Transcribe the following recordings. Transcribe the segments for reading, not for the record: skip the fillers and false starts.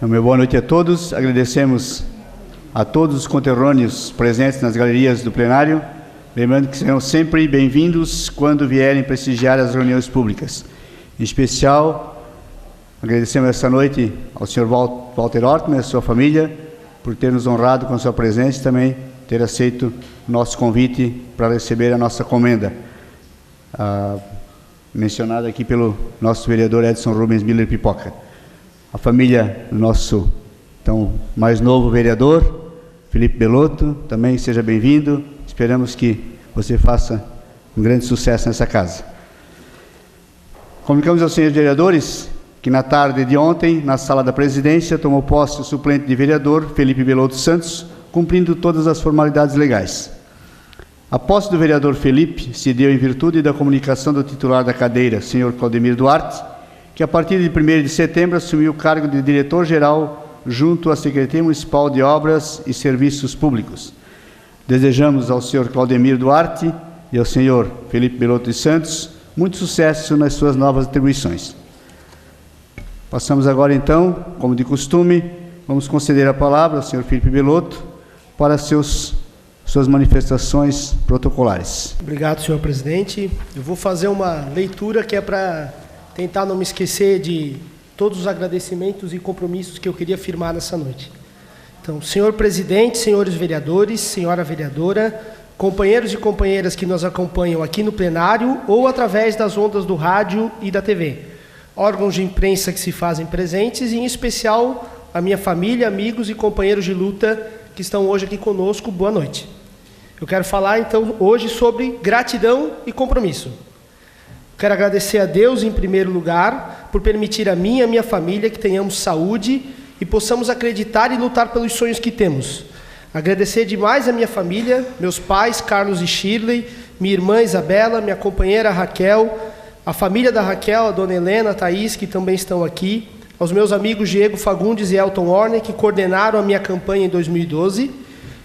Meu boa noite a todos. Agradecemos a todos os conterrâneos presentes nas galerias do plenário, lembrando que serão sempre bem-vindos quando vierem prestigiar as reuniões públicas. Em especial, agradecemos esta noite ao senhor Walter Ortmann e a sua família por ter nos honrado com a sua presença e também ter aceito o nosso convite para receber a nossa comenda, mencionada aqui pelo nosso vereador Edson Rubens Miller Pipoca. A família do nosso mais novo vereador, Felipe Belotto, também seja bem-vindo. Esperamos que você faça um grande sucesso nessa casa. Comunicamos aos senhores vereadores que na tarde de ontem, na sala da presidência, tomou posse o suplente de vereador, Felipe Belotto Santos, cumprindo todas as formalidades legais. A posse do vereador Felipe se deu em virtude da comunicação do titular da cadeira, senhor Claudemir Duarte, que a partir de 1º de setembro assumiu o cargo de diretor-geral junto à Secretaria Municipal de Obras e Serviços Públicos. Desejamos ao senhor Claudemir Duarte e ao senhor Felipe Belotto Santos muito sucesso nas suas novas atribuições. Passamos agora, então, como de costume, vamos conceder a palavra ao senhor Felipe Belotto para suas manifestações protocolares. Obrigado, senhor presidente. Eu vou fazer uma leitura que é para tentar não me esquecer de todos os agradecimentos e compromissos que eu queria firmar nessa noite. Então, senhor presidente, senhores vereadores, senhora vereadora, companheiros e companheiras que nos acompanham aqui no plenário ou através das ondas do rádio e da TV, órgãos de imprensa que se fazem presentes e, em especial, a minha família, amigos e companheiros de luta que estão hoje aqui conosco, boa noite. Eu quero falar, então, hoje sobre gratidão e compromisso. Quero agradecer a Deus, em primeiro lugar, por permitir a mim e a minha família que tenhamos saúde e possamos acreditar e lutar pelos sonhos que temos. Agradecer demais a minha família, meus pais, Carlos e Shirley, minha irmã Isabela, minha companheira Raquel, a família da Raquel, a dona Helena, a Thaís, que também estão aqui, aos meus amigos Diego Fagundes e Elton Warner, que coordenaram a minha campanha em 2012,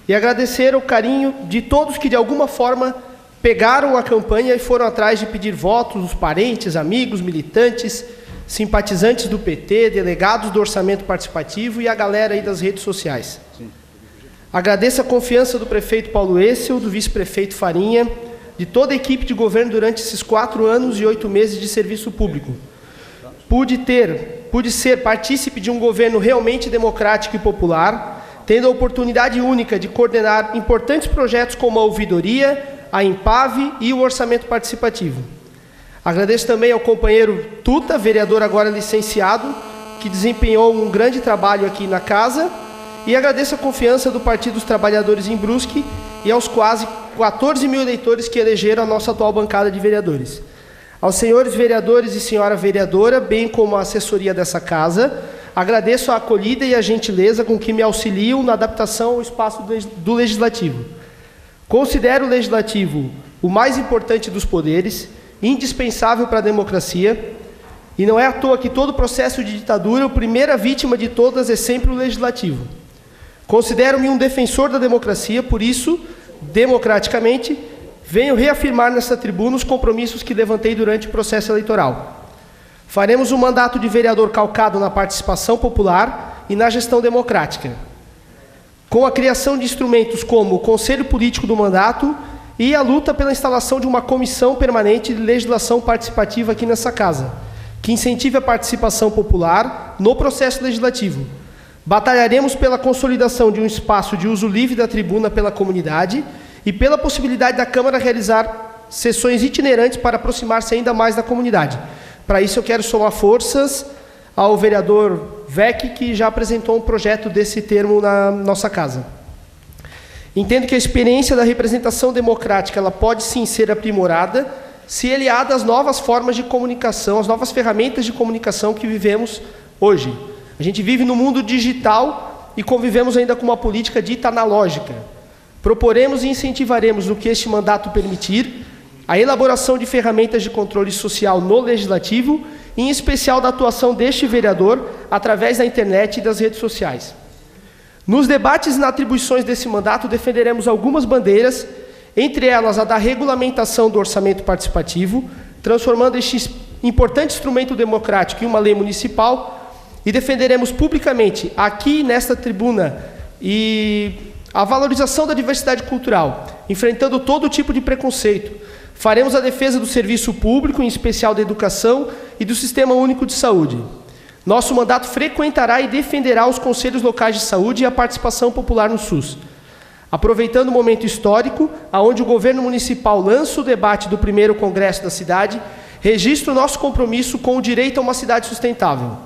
e agradecer o carinho de todos que, de alguma forma, pegaram a campanha e foram atrás de pedir votos, os parentes, amigos, militantes, simpatizantes do PT, delegados do Orçamento Participativo e a galera aí das redes sociais. Sim. Agradeço a confiança do prefeito Paulo Essel, do vice-prefeito Farinha, de toda a equipe de governo durante esses 4 anos e 8 meses de serviço público. Pude ser partícipe de um governo realmente democrático e popular, tendo a oportunidade única de coordenar importantes projetos como a ouvidoria, a Impave e o Orçamento Participativo. Agradeço também ao companheiro Tuta, vereador agora licenciado, que desempenhou um grande trabalho aqui na casa, e agradeço a confiança do Partido dos Trabalhadores em Brusque e aos quase 14 mil eleitores que elegeram a nossa atual bancada de vereadores. Aos senhores vereadores e senhora vereadora, bem como a assessoria dessa casa, agradeço a acolhida e a gentileza com que me auxiliam na adaptação ao espaço do Legislativo. Considero o Legislativo o mais importante dos poderes, indispensável para a democracia, e não é à toa que todo processo de ditadura, a primeira vítima de todas é sempre o Legislativo. Considero-me um defensor da democracia, por isso, democraticamente, venho reafirmar nesta tribuna os compromissos que levantei durante o processo eleitoral. Faremos um mandato de vereador calcado na participação popular e na gestão democrática, com a criação de instrumentos como o Conselho Político do Mandato e a luta pela instalação de uma comissão permanente de legislação participativa aqui nessa casa, que incentive a participação popular no processo legislativo. Batalharemos pela consolidação de um espaço de uso livre da tribuna pela comunidade e pela possibilidade da Câmara realizar sessões itinerantes para aproximar-se ainda mais da comunidade. Para isso, eu quero somar forças ao vereador Vec, que já apresentou um projeto desse termo na nossa casa. Entendo que a experiência da representação democrática ela pode sim ser aprimorada se aliada às novas formas de comunicação, às novas ferramentas de comunicação que vivemos hoje. A gente vive no mundo digital e convivemos ainda com uma política dita analógica. Proporemos e incentivaremos, no que este mandato permitir, a elaboração de ferramentas de controle social no Legislativo, em especial da atuação deste vereador através da internet e das redes sociais. Nos debates e nas atribuições desse mandato, defenderemos algumas bandeiras, entre elas a da regulamentação do orçamento participativo, transformando este importante instrumento democrático em uma lei municipal, e defenderemos publicamente, aqui nesta tribuna, a valorização da diversidade cultural, enfrentando todo tipo de preconceito. Faremos a defesa do serviço público, em especial da educação, e do Sistema Único de Saúde. Nosso mandato frequentará e defenderá os conselhos locais de saúde e a participação popular no SUS. Aproveitando o momento histórico, onde o governo municipal lança o debate do primeiro congresso da cidade, registro nosso compromisso com o direito a uma cidade sustentável.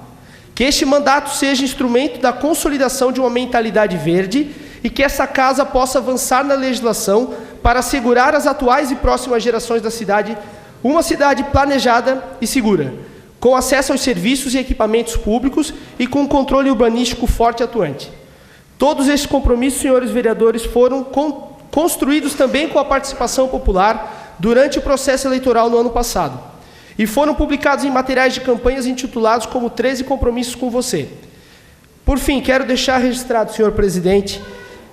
Que este mandato seja instrumento da consolidação de uma mentalidade verde e que essa casa possa avançar na legislação para assegurar às atuais e próximas gerações da cidade uma cidade planejada e segura, com acesso aos serviços e equipamentos públicos e com controle urbanístico forte e atuante. Todos estes compromissos, senhores vereadores, foram construídos também com a participação popular durante o processo eleitoral no ano passado e foram publicados em materiais de campanhas intitulados como 13 compromissos com você. Por fim, quero deixar registrado, senhor presidente,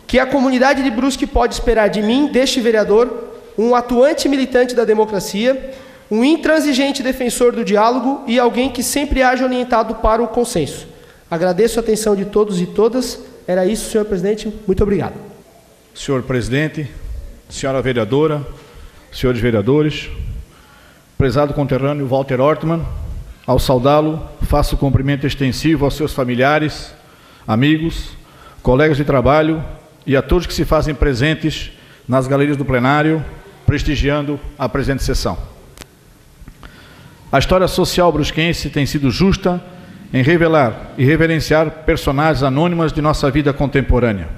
que a comunidade de Brusque pode esperar de mim, deste vereador, um atuante militante da democracia, um intransigente defensor do diálogo e alguém que sempre haja orientado para o consenso. Agradeço a atenção de todos e todas. Era isso, senhor presidente. Muito obrigado. Senhor presidente, senhora vereadora, senhores vereadores, prezado conterrâneo Walter Ortmann, ao saudá-lo, faço o cumprimento extensivo aos seus familiares, amigos, colegas de trabalho e a todos que se fazem presentes nas galerias do plenário, prestigiando a presente sessão. A história social brusquense tem sido justa em revelar e reverenciar personagens anônimas de nossa vida contemporânea,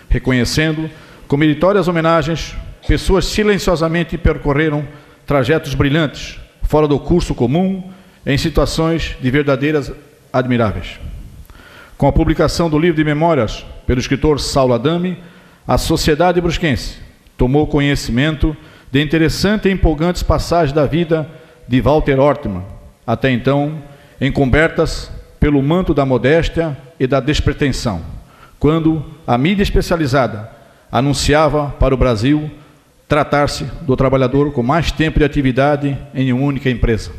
reconhecendo com meritórias homenagens pessoas silenciosamente percorreram trajetos brilhantes, fora do curso comum, em situações de verdadeiras admiráveis. Com a publicação do livro de memórias pelo escritor Saulo Adame, a sociedade brusquense tomou conhecimento de interessantes e empolgantes passagens da vida de Walter Ortmann, até então encobertas pelo manto da modéstia e da despretensão, quando a mídia especializada anunciava para o Brasil tratar-se do trabalhador com mais tempo de atividade em uma única empresa.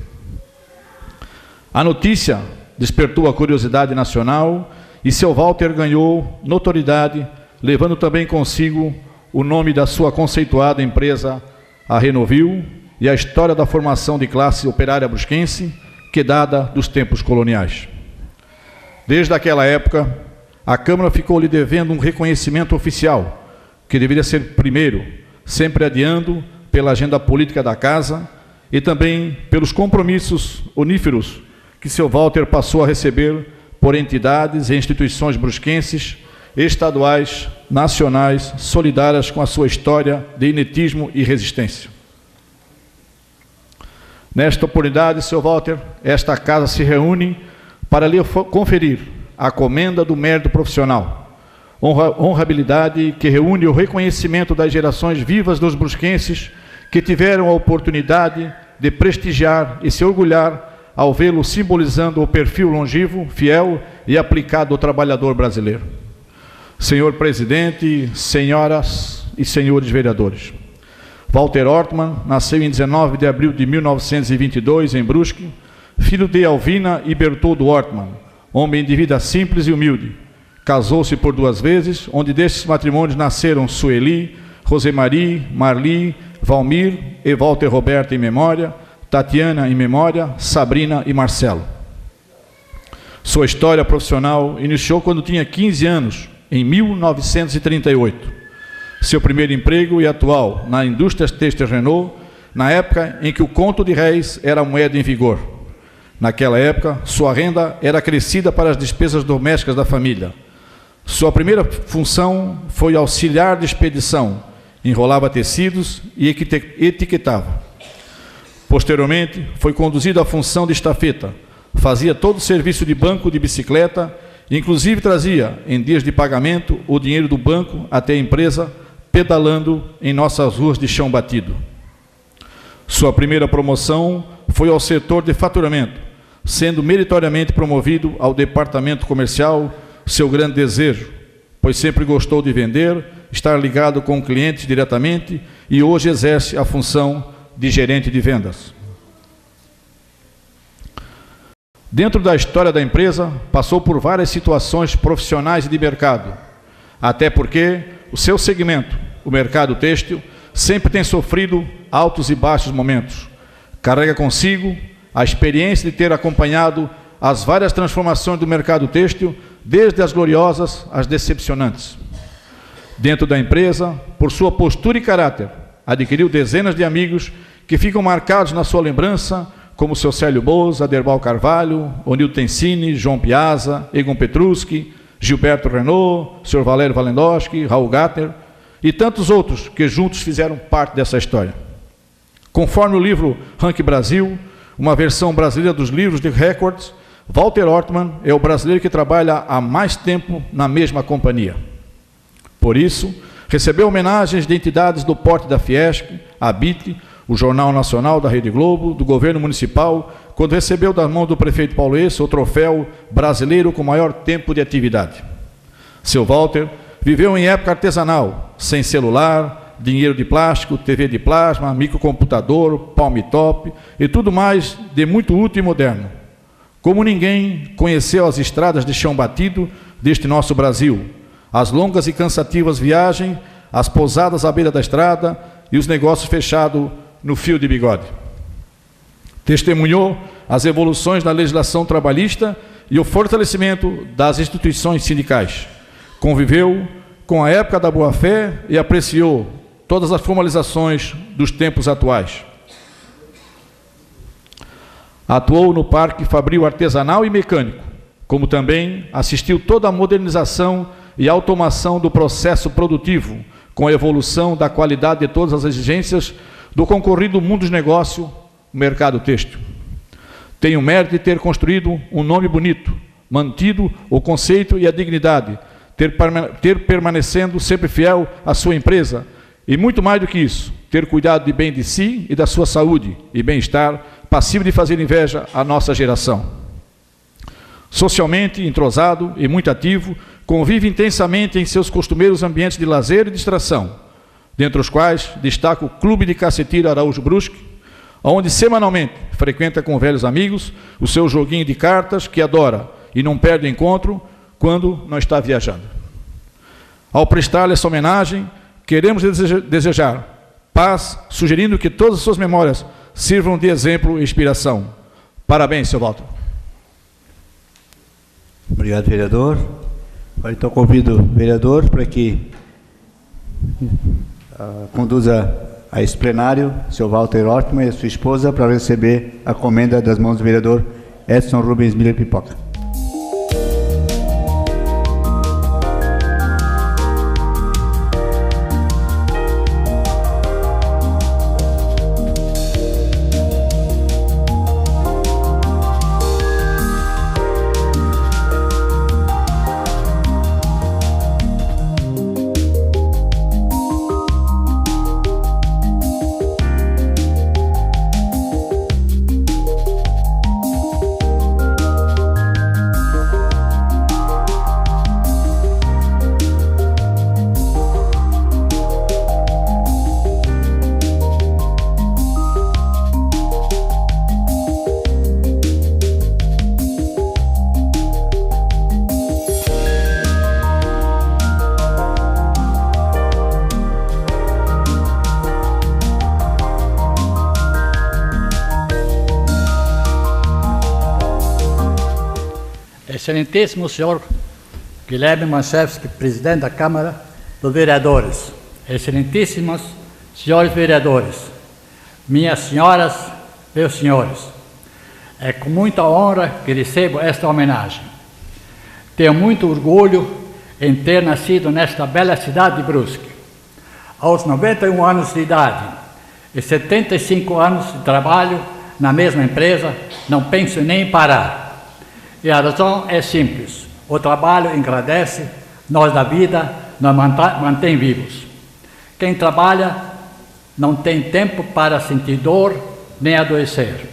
A notícia despertou a curiosidade nacional e seu Walter ganhou notoriedade, levando também consigo o nome da sua conceituada empresa, a Renovil, e a história da formação de classe operária brusquense, que dada dos tempos coloniais. Desde aquela época, a Câmara ficou lhe devendo um reconhecimento oficial, que deveria ser primeiro, sempre adiando pela agenda política da Casa e também pelos compromissos uníferos que seu Walter passou a receber por entidades e instituições brusquenses, estaduais, nacionais, solidárias com a sua história de inetismo e resistência. Nesta oportunidade, seu Walter, esta Casa se reúne para lhe conferir a comenda do mérito profissional, honrabilidade que reúne o reconhecimento das gerações vivas dos brusquenses que tiveram a oportunidade de prestigiar e se orgulhar ao vê-lo simbolizando o perfil longevo, fiel e aplicado do trabalhador brasileiro. Senhor presidente, senhoras e senhores vereadores, Walter Ortmann nasceu em 19 de abril de 1922 em Brusque, filho de Alvina e Bertoldo Ortmann, homem de vida simples e humilde. Casou-se por 2 vezes, onde destes matrimônios nasceram Sueli, Rosemarie, Marli, Valmir e Walter Roberto em memória, Tatiana em memória, Sabrina e Marcelo. Sua história profissional iniciou quando tinha 15 anos, em 1938. Seu primeiro emprego e atual na indústria têxtil Renault, na época em que o conto de réis era a moeda em vigor. Naquela época, sua renda era acrescida para as despesas domésticas da família. Sua primeira função foi auxiliar de expedição, enrolava tecidos e etiquetava. Posteriormente, foi conduzido à função de estafeta, fazia todo o serviço de banco de bicicleta, inclusive trazia, em dias de pagamento, o dinheiro do banco até a empresa, pedalando em nossas ruas de chão batido. Sua primeira promoção foi ao setor de faturamento, sendo meritoriamente promovido ao departamento comercial, seu grande desejo, pois sempre gostou de vender, estar ligado com clientes diretamente e hoje exerce a função de gerente de vendas. Dentro da história da empresa, passou por várias situações profissionais e de mercado, até porque o seu segmento, o mercado têxtil, sempre tem sofrido altos e baixos momentos. Carrega consigo a experiência de ter acompanhado as várias transformações do mercado têxtil, desde as gloriosas às decepcionantes. Dentro da empresa, por sua postura e caráter, adquiriu dezenas de amigos que ficam marcados na sua lembrança, como o seu Célio Boas, Aderbal Carvalho, Onildo Tencini, João Piazza, Egon Petruski, Gilberto Renault, Sr. Valério Valendoski, Raul Gatter e tantos outros que juntos fizeram parte dessa história. Conforme o livro Ranking Brasil, uma versão brasileira dos livros de records, Walter Ortmann é o brasileiro que trabalha há mais tempo na mesma companhia. Por isso, recebeu homenagens de entidades do porte da Fiesc, a BIT, o Jornal Nacional da Rede Globo, do governo municipal, quando recebeu das mãos do prefeito paulense o troféu brasileiro com maior tempo de atividade. Seu Walter viveu em época artesanal, sem celular, dinheiro de plástico, TV de plasma, microcomputador, palm top e tudo mais de muito útil e moderno. Como ninguém conheceu as estradas de chão batido deste nosso Brasil, as longas e cansativas viagens, as pousadas à beira da estrada e os negócios fechados no fio de bigode. Testemunhou as evoluções da legislação trabalhista e o fortalecimento das instituições sindicais. Conviveu com a época da boa-fé e apreciou todas as formalizações dos tempos atuais. Atuou no Parque Fabril Artesanal e Mecânico, como também assistiu toda a modernização e automação do processo produtivo, com a evolução da qualidade de todas as exigências do concorrido mundo dos negócios, mercado têxtil. Tem o mérito de ter construído um nome bonito, mantido o conceito e a dignidade, ter permanecendo sempre fiel à sua empresa, e muito mais do que isso, ter cuidado de bem de si e da sua saúde e bem-estar, passível de fazer inveja à nossa geração. Socialmente entrosado e muito ativo, convive intensamente em seus costumeiros ambientes de lazer e distração, dentre os quais destaca o Clube de Caceteiro Araújo Brusque, onde semanalmente frequenta com velhos amigos o seu joguinho de cartas que adora e não perde o encontro quando não está viajando. Ao prestar-lhe essa homenagem, queremos desejar paz, sugerindo que todas as suas memórias sirvam de exemplo e inspiração. Parabéns, Sr. Walter. Obrigado, vereador. Agora, então, convido o vereador para que conduza a esse plenário, o Sr. Walter Ortmann e a sua esposa, para receber a comenda das mãos do vereador Edson Rubens Miller Pipoca. Excelentíssimo senhor Guilherme Manchevski, presidente da Câmara dos Vereadores, excelentíssimos senhores vereadores, minhas senhoras, meus senhores, é com muita honra que recebo esta homenagem. Tenho muito orgulho em ter nascido nesta bela cidade de Brusque. Aos 91 anos de idade e 75 anos de trabalho na mesma empresa, não penso nem em parar. E a razão é simples: o trabalho engrandece, nós da vida nos mantém vivos. Quem trabalha não tem tempo para sentir dor nem adoecer.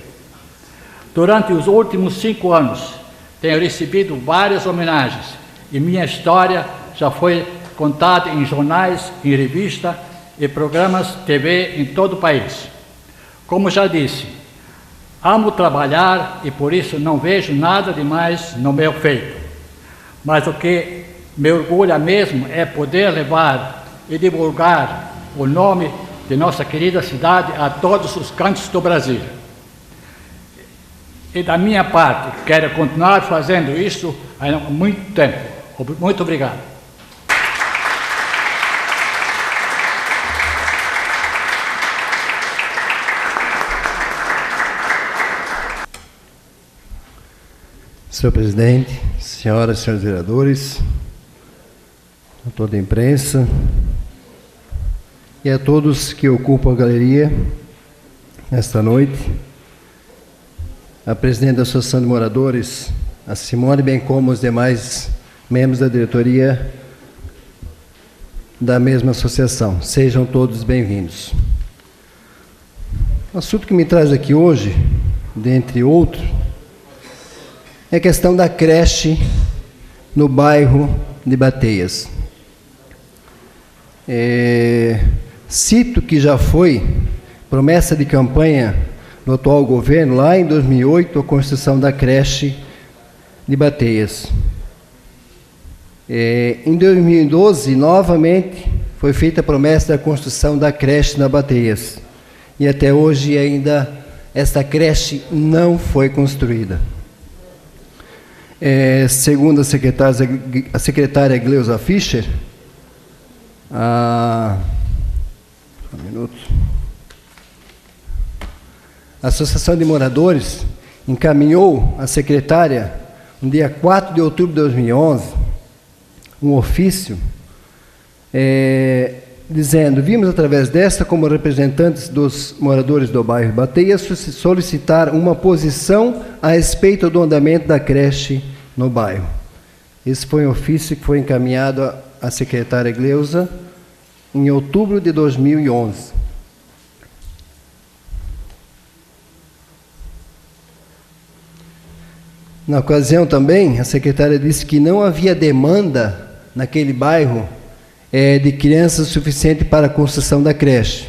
Durante os últimos 5 anos, tenho recebido várias homenagens e minha história já foi contada em jornais, em revistas e programas TV em todo o país. Como já disse, Amo trabalhar e por isso não vejo nada demais no meu feito. Mas o que me orgulha mesmo é poder levar e divulgar o nome de nossa querida cidade a todos os cantos do Brasil. E da minha parte, quero continuar fazendo isso há muito tempo. Muito obrigado. Senhor presidente, senhoras e senhores vereadores, a toda a imprensa e a todos que ocupam a galeria esta noite, a presidente da Associação de Moradores, a Simone, bem como os demais membros da diretoria da mesma associação. Sejam todos bem-vindos. O assunto que me traz aqui hoje, dentre outros, é a questão da creche no bairro de Bateias. Cito que já foi promessa de campanha do atual governo, lá em 2008, a construção da creche de Bateias. Em 2012, novamente, foi feita a promessa da construção da creche na Bateias. E até hoje ainda esta creche não foi construída. Segundo a secretária Gleusa Fischer, a Associação de Moradores encaminhou à secretária, no dia 4 de outubro de 2011, um ofício dizendo: vimos através desta, como representantes dos moradores do bairro Bateias, solicitar uma posição a respeito do andamento da creche no bairro. Esse foi um ofício que foi encaminhado à secretária Gleusa em outubro de 2011. Na ocasião também, a secretária disse que não havia demanda naquele bairro de crianças suficiente para a construção da creche,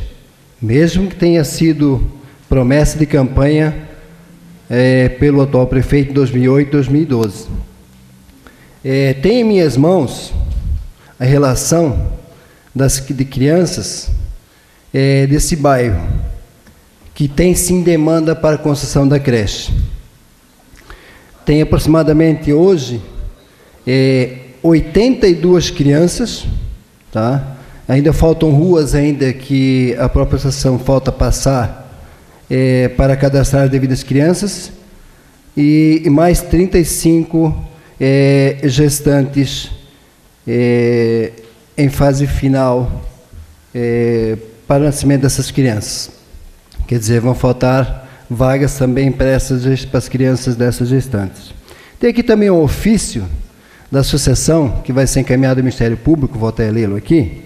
mesmo que tenha sido promessa de campanha pelo atual prefeito em 2008 e 2012. Tem em minhas mãos a relação de crianças desse bairro, que tem sim demanda para a construção da creche. Tem aproximadamente hoje 82 crianças, tá? Ainda faltam ruas ainda que a própria associação falta passar para cadastrar as devidas crianças, e mais 35 gestantes em fase final para o nascimento dessas crianças. Quer dizer, vão faltar vagas também para as crianças dessas gestantes. Tem aqui também um ofício da associação, que vai ser encaminhado ao Ministério Público, vou até lê-lo aqui.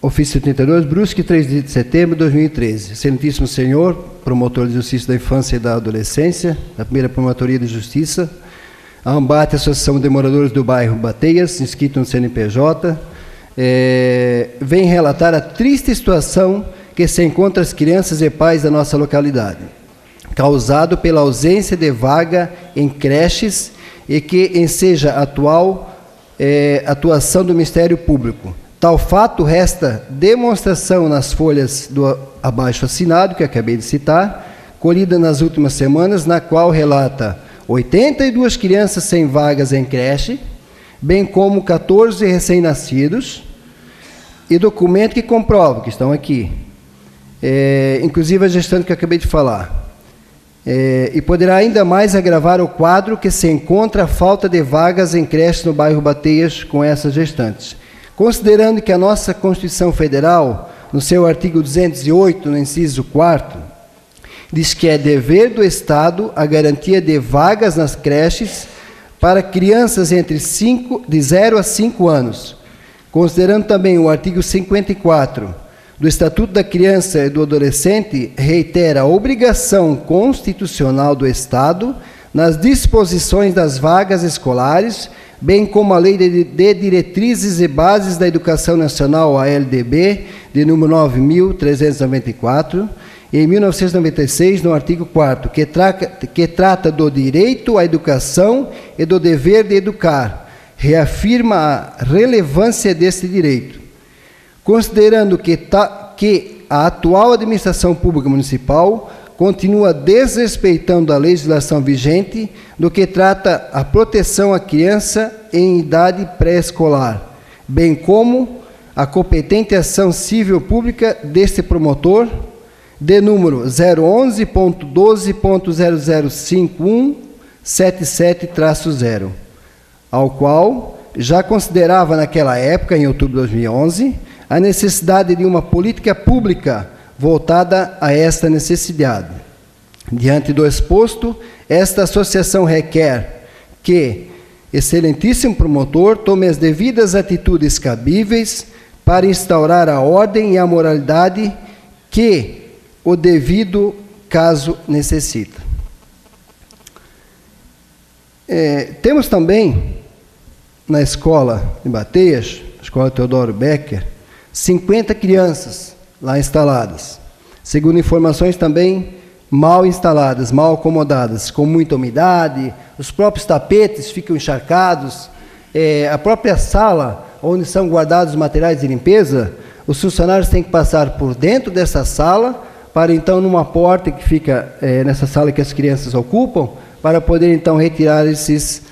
Ofício 32, Brusque, 3 de setembro de 2013. Excelentíssimo senhor, promotor de justiça da infância e da adolescência, da primeira promotoria de justiça, a AMBAT, Associação de Moradores do Bairro Bateias, inscrito no CNPJ, vem relatar a triste situação que se encontra as crianças e pais da nossa localidade, causado pela ausência de vaga em creches e que enseja atuação do Ministério Público. Tal fato resta demonstração nas folhas do abaixo assinado, que acabei de citar, colhida nas últimas semanas, na qual relata 82 crianças sem vagas em creche, bem como 14 recém-nascidos, e documento que comprova, que estão aqui, inclusive a gestante que eu acabei de falar. E poderá ainda mais agravar o quadro que se encontra a falta de vagas em creches no bairro Bateias com essas gestantes. Considerando que a nossa Constituição Federal, no seu artigo 208, no inciso 4º, diz que é dever do Estado a garantia de vagas nas creches para crianças de 0 a 5 anos. Considerando também o artigo 54 do Estatuto da Criança e do Adolescente, reitera a obrigação constitucional do Estado nas disposições das vagas escolares, bem como a Lei de Diretrizes e Bases da Educação Nacional, a LDB, de número 9.394, em 1996, no artigo 4º, que trata do direito à educação e do dever de educar, reafirma a relevância deste direito, considerando que a atual administração pública municipal continua desrespeitando a legislação vigente no que trata a proteção à criança em idade pré-escolar, bem como a competente ação civil pública deste promotor, de número 011.12.005177-0, ao qual já considerava naquela época, em outubro de 2011, a necessidade de uma política pública voltada a esta necessidade. Diante do exposto, esta associação requer que excelentíssimo promotor tome as devidas atitudes cabíveis para instaurar a ordem e a moralidade que o devido caso necessita. Temos também, na escola de Bateias, escola Teodoro Becker, 50 crianças lá instaladas. Segundo informações também mal instaladas, mal acomodadas, com muita umidade, os próprios tapetes ficam encharcados, a própria sala onde são guardados os materiais de limpeza, os funcionários têm que passar por dentro dessa sala, para então, numa porta que fica nessa sala que as crianças ocupam, para poder então retirar esses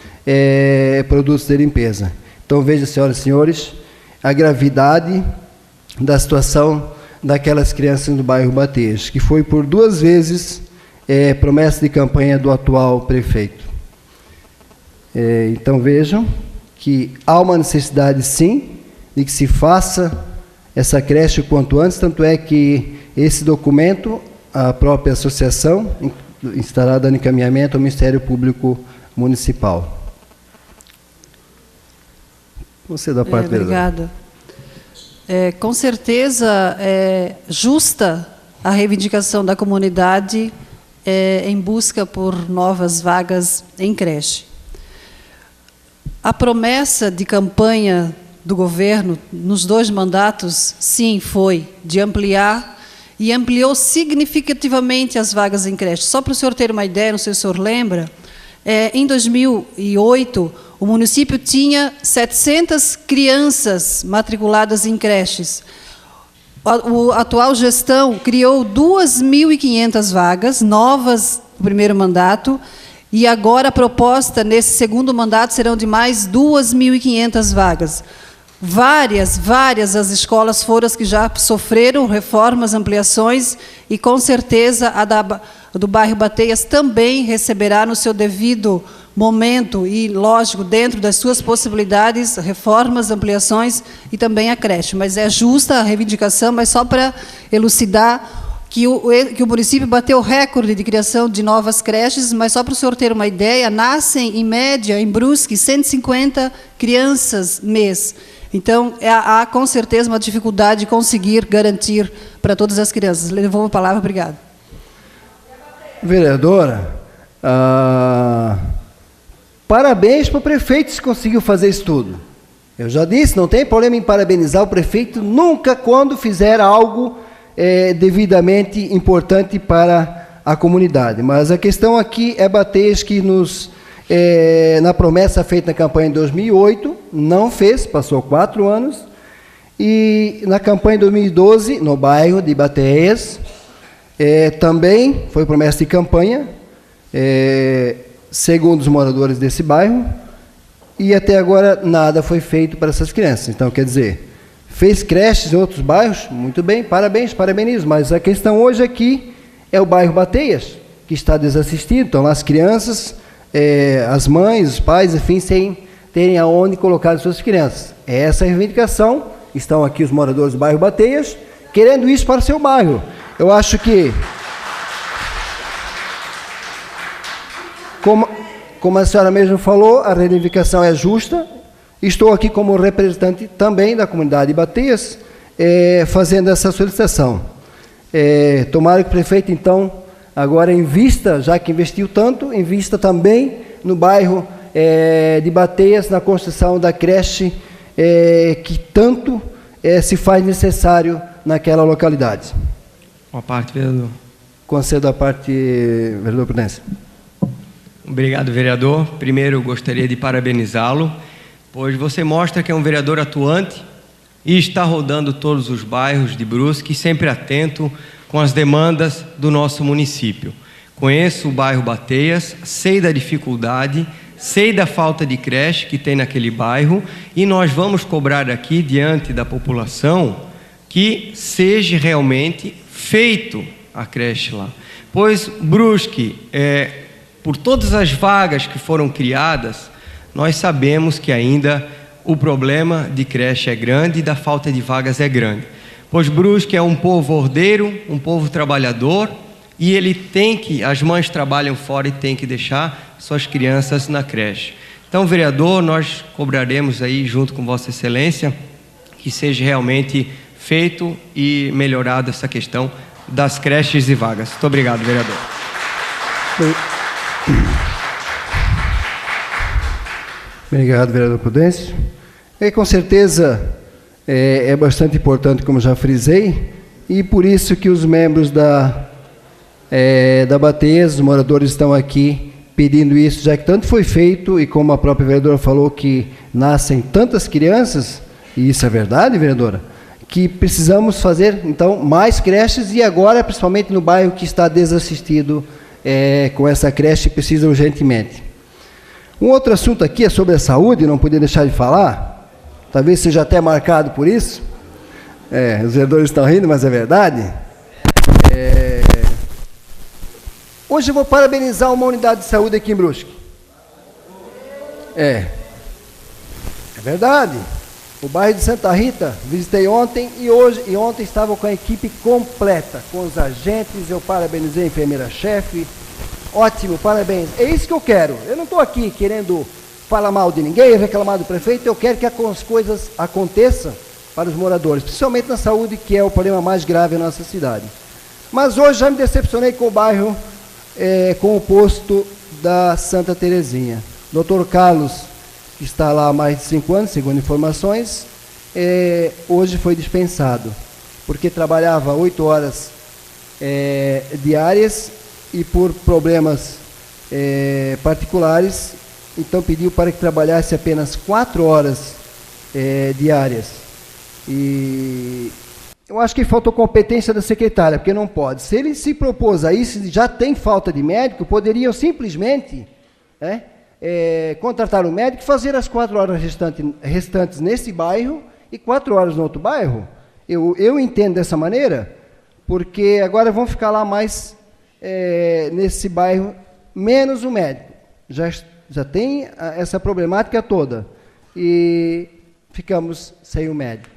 produtos de limpeza. Então, veja, senhoras e senhores, a gravidade da situação daquelas crianças do bairro Bateias, que foi por 2 vezes promessa de campanha do atual prefeito. Então, vejam que há uma necessidade, sim, de que se faça essa creche o quanto antes, tanto é que esse documento, a própria associação, estará dando encaminhamento ao Ministério Público Municipal. Você da parte obrigada. Com certeza é justa a reivindicação da comunidade em busca por novas vagas em creche. A promessa de campanha do governo, nos 2 mandatos, sim, foi de ampliar, e ampliou significativamente as vagas em creche. Só para o senhor ter uma ideia, não sei se o senhor lembra, em 2008, o município tinha 700 crianças matriculadas em creches. A atual gestão criou 2.500 vagas novas no primeiro mandato, e agora a proposta, nesse segundo mandato, serão de mais 2.500 vagas. Várias as escolas foram as que já sofreram reformas, ampliações, e com certeza a do bairro Bateias também receberá no seu devido momento e, lógico, dentro das suas possibilidades, reformas, ampliações e também a creche. Mas é justa a reivindicação, mas só para elucidar que o município bateu recorde de criação de novas creches, mas só para o senhor ter uma ideia, nascem, em média, em Brusque, 150 crianças mês. Então, há com certeza uma dificuldade de conseguir garantir para todas as crianças. Levou a palavra, obrigado. Vereadora, parabéns para o prefeito se conseguiu fazer isso tudo. Eu já disse, não tem problema em parabenizar o prefeito nunca quando fizer algo devidamente importante para a comunidade. Mas a questão aqui é Bateias que na promessa feita na campanha em 2008, não fez, passou 4 anos, e na campanha de 2012, no bairro de Bateias, também foi promessa de campanha, segundo os moradores desse bairro, e até agora nada foi feito para essas crianças. Então, quer dizer, fez creches em outros bairros, muito bem, parabéns, parabenizo, mas a questão hoje aqui é o bairro Bateias, que está desassistido, então as crianças, as mães, os pais, enfim, sem terem aonde colocar as suas crianças. É essa a reivindicação, estão aqui os moradores do bairro Bateias, querendo isso para o seu bairro. Eu acho que, como a senhora mesmo falou, a reivindicação é justa. Estou aqui como representante também da comunidade de Bateias, fazendo essa solicitação. Tomara que o prefeito, então, agora invista, já que investiu tanto, invista também no bairro de Bateias, na construção da creche que tanto se faz necessário naquela localidade. Boa parte, vereador. Concedo a parte, vereador Prudêncio. Obrigado, vereador. Primeiro, gostaria de parabenizá-lo, pois você mostra que é um vereador atuante e está rodando todos os bairros de Brusque, sempre atento com as demandas do nosso município. Conheço o bairro Bateias, sei da dificuldade, sei da falta de creche que tem naquele bairro e nós vamos cobrar aqui, diante da população, que seja realmente feito a creche lá. Pois Brusque, por todas as vagas que foram criadas, nós sabemos que ainda o problema de creche é grande e da falta de vagas é grande. Pois Brusque é um povo ordeiro, um povo trabalhador, e ele tem que, as mães trabalham fora e tem que deixar suas crianças na creche. Então, vereador, nós cobraremos aí, junto com Vossa Excelência, que seja realmente feito e melhorada essa questão das creches e vagas. Muito obrigado, vereador. Obrigado, vereador Prudêncio. Com certeza é bastante importante, como já frisei, e por isso que os membros da Bateias, os moradores estão aqui pedindo isso, já que tanto foi feito, e como a própria vereadora falou que nascem tantas crianças, e isso é verdade, vereadora, que precisamos fazer, então, mais creches, e agora, principalmente no bairro que está desassistido com essa creche, precisa urgentemente. Um outro assunto aqui é sobre a saúde, não podia deixar de falar, talvez seja até marcado por isso, os vereadores estão rindo, mas é verdade. Hoje eu vou parabenizar uma unidade de saúde aqui em Brusque. É verdade. O bairro de Santa Rita, visitei ontem e ontem estava com a equipe completa, com os agentes, eu parabenizei a enfermeira-chefe. Ótimo, parabéns. É isso que eu quero. Eu não estou aqui querendo falar mal de ninguém, reclamar do prefeito, eu quero que as coisas aconteçam para os moradores, principalmente na saúde, que é o problema mais grave na nossa cidade. Mas hoje já me decepcionei com o bairro, com o posto da Santa Terezinha. Dr. Carlos, que está lá há mais de 5 anos, segundo informações, hoje foi dispensado, porque trabalhava 8 horas diárias e por problemas particulares, então pediu para que trabalhasse apenas 4 horas diárias. E eu acho que faltou competência da secretária, porque não pode. Se ele se propôs a isso, já tem falta de médico, poderiam simplesmente contratar um médico e fazer as 4 horas restantes nesse bairro e 4 horas no outro bairro. Eu entendo dessa maneira, porque agora vão ficar lá mais nesse bairro, menos o médico. Já tem essa problemática toda. E ficamos sem o médico.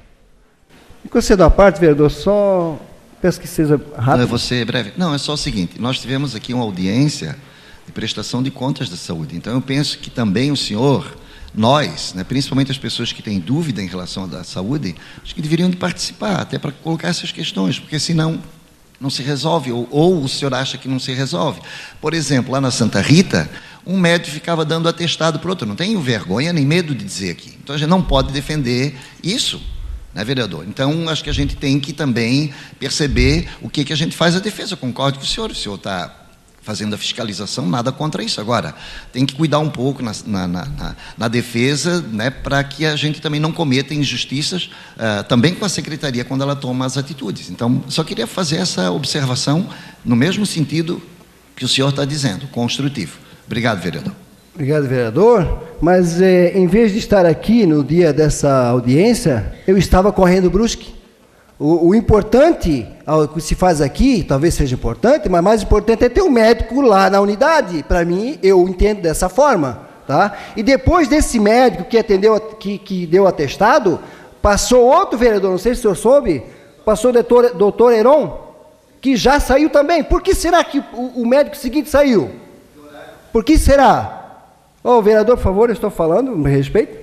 E concedo à parte, vereador, só peço que seja rápido. Não, você breve. Não, é só o seguinte, nós tivemos aqui uma audiência de prestação de contas da saúde. Então, eu penso que também o senhor, nós, principalmente as pessoas que têm dúvida em relação à saúde, acho que deveriam de participar, até para colocar essas questões, porque senão não se resolve, ou o senhor acha que não se resolve. Por exemplo, lá na Santa Rita, um médico ficava dando atestado para o outro. Não tenho vergonha nem medo de dizer aqui. Então, a gente não pode defender isso, né, vereador? Então, acho que a gente tem que também perceber o que a gente faz a defesa. Eu concordo com o senhor está fazendo a fiscalização, nada contra isso. Agora, tem que cuidar um pouco na defesa, para que a gente também não cometa injustiças, também com a secretaria, quando ela toma as atitudes. Então, só queria fazer essa observação, no mesmo sentido que o senhor está dizendo, construtivo. Obrigado, vereador. Obrigado, vereador. Mas, em vez de estar aqui no dia dessa audiência, eu estava correndo Brusque. O importante, o que se faz aqui, talvez seja importante, mas mais importante é ter um médico lá na unidade. Para mim, eu entendo dessa forma, tá? E depois desse médico que atendeu, que deu atestado, passou outro vereador, não sei se o senhor soube, passou o doutor Heron, que já saiu também. Por que será que o médico seguinte saiu? Por que será? Vereador, por favor, eu estou falando, me respeito.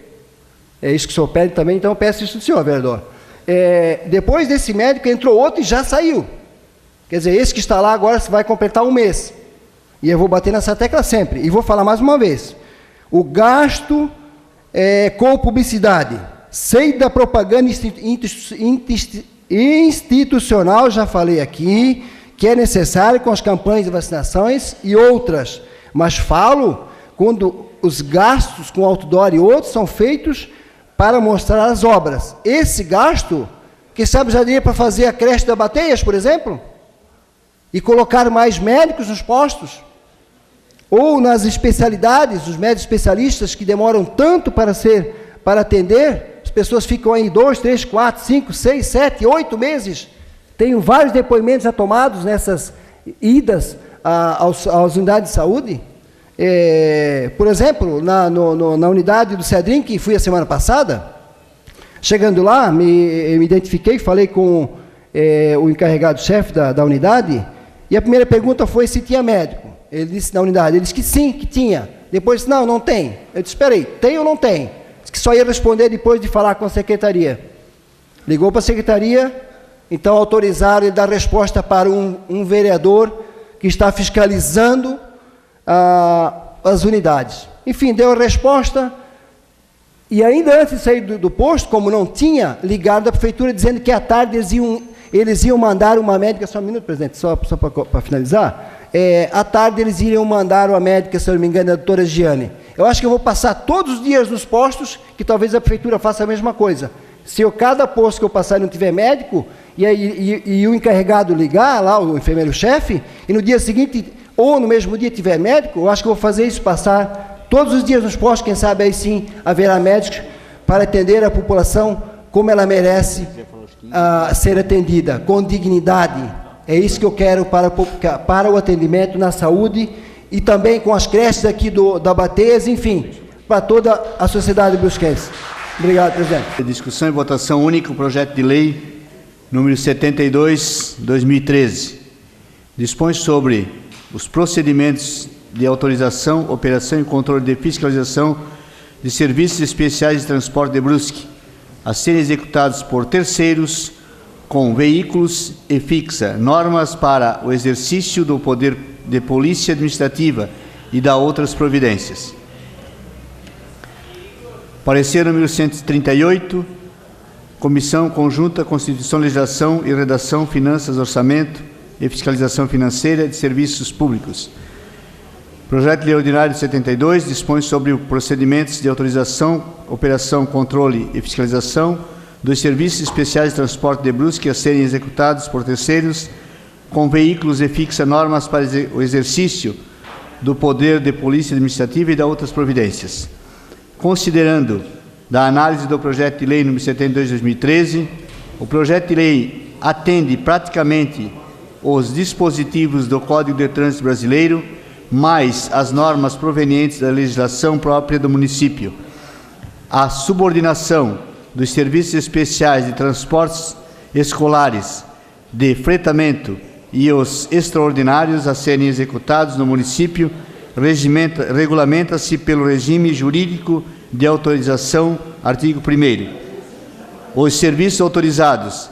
É isso que o senhor pede também, então eu peço isso do senhor, vereador. Depois desse médico entrou outro e já saiu. Quer dizer, esse que está lá agora vai completar 1 mês. E eu vou bater nessa tecla sempre. E vou falar mais uma vez. O gasto com publicidade. Sei da propaganda institucional, já falei aqui, que é necessário com as campanhas de vacinações e outras, mas falo quando os gastos com outdoor e outros são feitos para mostrar as obras. Esse gasto, quem sabe já daria para fazer a creche da Bateias, por exemplo, e colocar mais médicos nos postos, ou nas especialidades, os médicos especialistas que demoram tanto para atender, as pessoas ficam aí 2, 3, 4, 5, 6, 7, 8 meses. Tenho vários depoimentos já tomados nessas idas às unidades de saúde. Por exemplo, na unidade do Cedrim, que fui a semana passada, chegando lá, me identifiquei, falei com o encarregado-chefe da unidade, e a primeira pergunta foi se tinha médico. Ele disse na unidade, ele disse que sim, que tinha. Depois disse, não tem. Eu disse, espera aí, tem ou não tem? Disse que só ia responder depois de falar com a secretaria. Ligou para a secretaria, então autorizaram ele dar resposta para um vereador que está fiscalizando as unidades. Enfim, deu a resposta, e ainda antes de sair do posto, como não tinha, ligaram da prefeitura dizendo que à tarde eles iam mandar uma médica, só um minuto, presidente, só para finalizar, à tarde eles iriam mandar uma médica, se eu não me engano, a doutora Giane. Eu acho que eu vou passar todos os dias nos postos, que talvez a prefeitura faça a mesma coisa. Se cada posto que eu passar não tiver médico, e o encarregado ligar lá, o enfermeiro-chefe, e no dia seguinte, ou no mesmo dia tiver médico, eu acho que eu vou fazer isso, passar todos os dias nos postos, quem sabe aí sim haverá médicos para atender a população como ela merece ser atendida, com dignidade. É isso que eu quero para o atendimento na saúde e também com as creches aqui da Bateias, enfim, para toda a sociedade brusquense. Obrigado, presidente. Discussão e votação única, o projeto de lei número 72/2013. Dispõe sobre os procedimentos de autorização, operação e controle de fiscalização de serviços especiais de transporte de Brusque, a serem executados por terceiros com veículos e fixa, normas para o exercício do poder de polícia administrativa e da outras providências. Parecer número 138, Comissão Conjunta Constituição, Legislação e Redação, Finanças, Orçamento e Fiscalização Financeira de Serviços Públicos. Projeto de Lei Ordinário 72 dispõe sobre procedimentos de autorização, operação, controle e fiscalização dos serviços especiais de transporte de Brusque a serem executados por terceiros com veículos e fixa, normas para o exercício do poder de polícia administrativa e de outras providências. Considerando da análise do projeto de lei número 72/2013, o projeto de lei atende praticamente os dispositivos do Código de Trânsito Brasileiro, mais as normas provenientes da legislação própria do município. A subordinação dos serviços especiais de transportes escolares, de fretamento e os extraordinários a serem executados no município regulamenta-se pelo regime jurídico de autorização, artigo 1º. Os serviços autorizados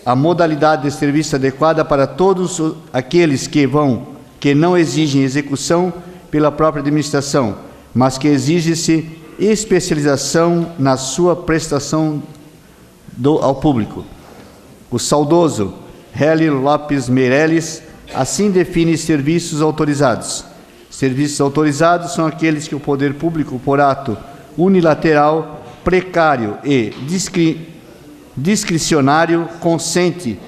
a modalidade de serviço adequada para todos aqueles que não exigem execução pela própria administração, mas que exige-se especialização na sua prestação ao público. O saudoso Hélio Lopes Meirelles assim define serviços autorizados. Serviços autorizados são aqueles que o poder público, por ato unilateral, precário e discricionário, consente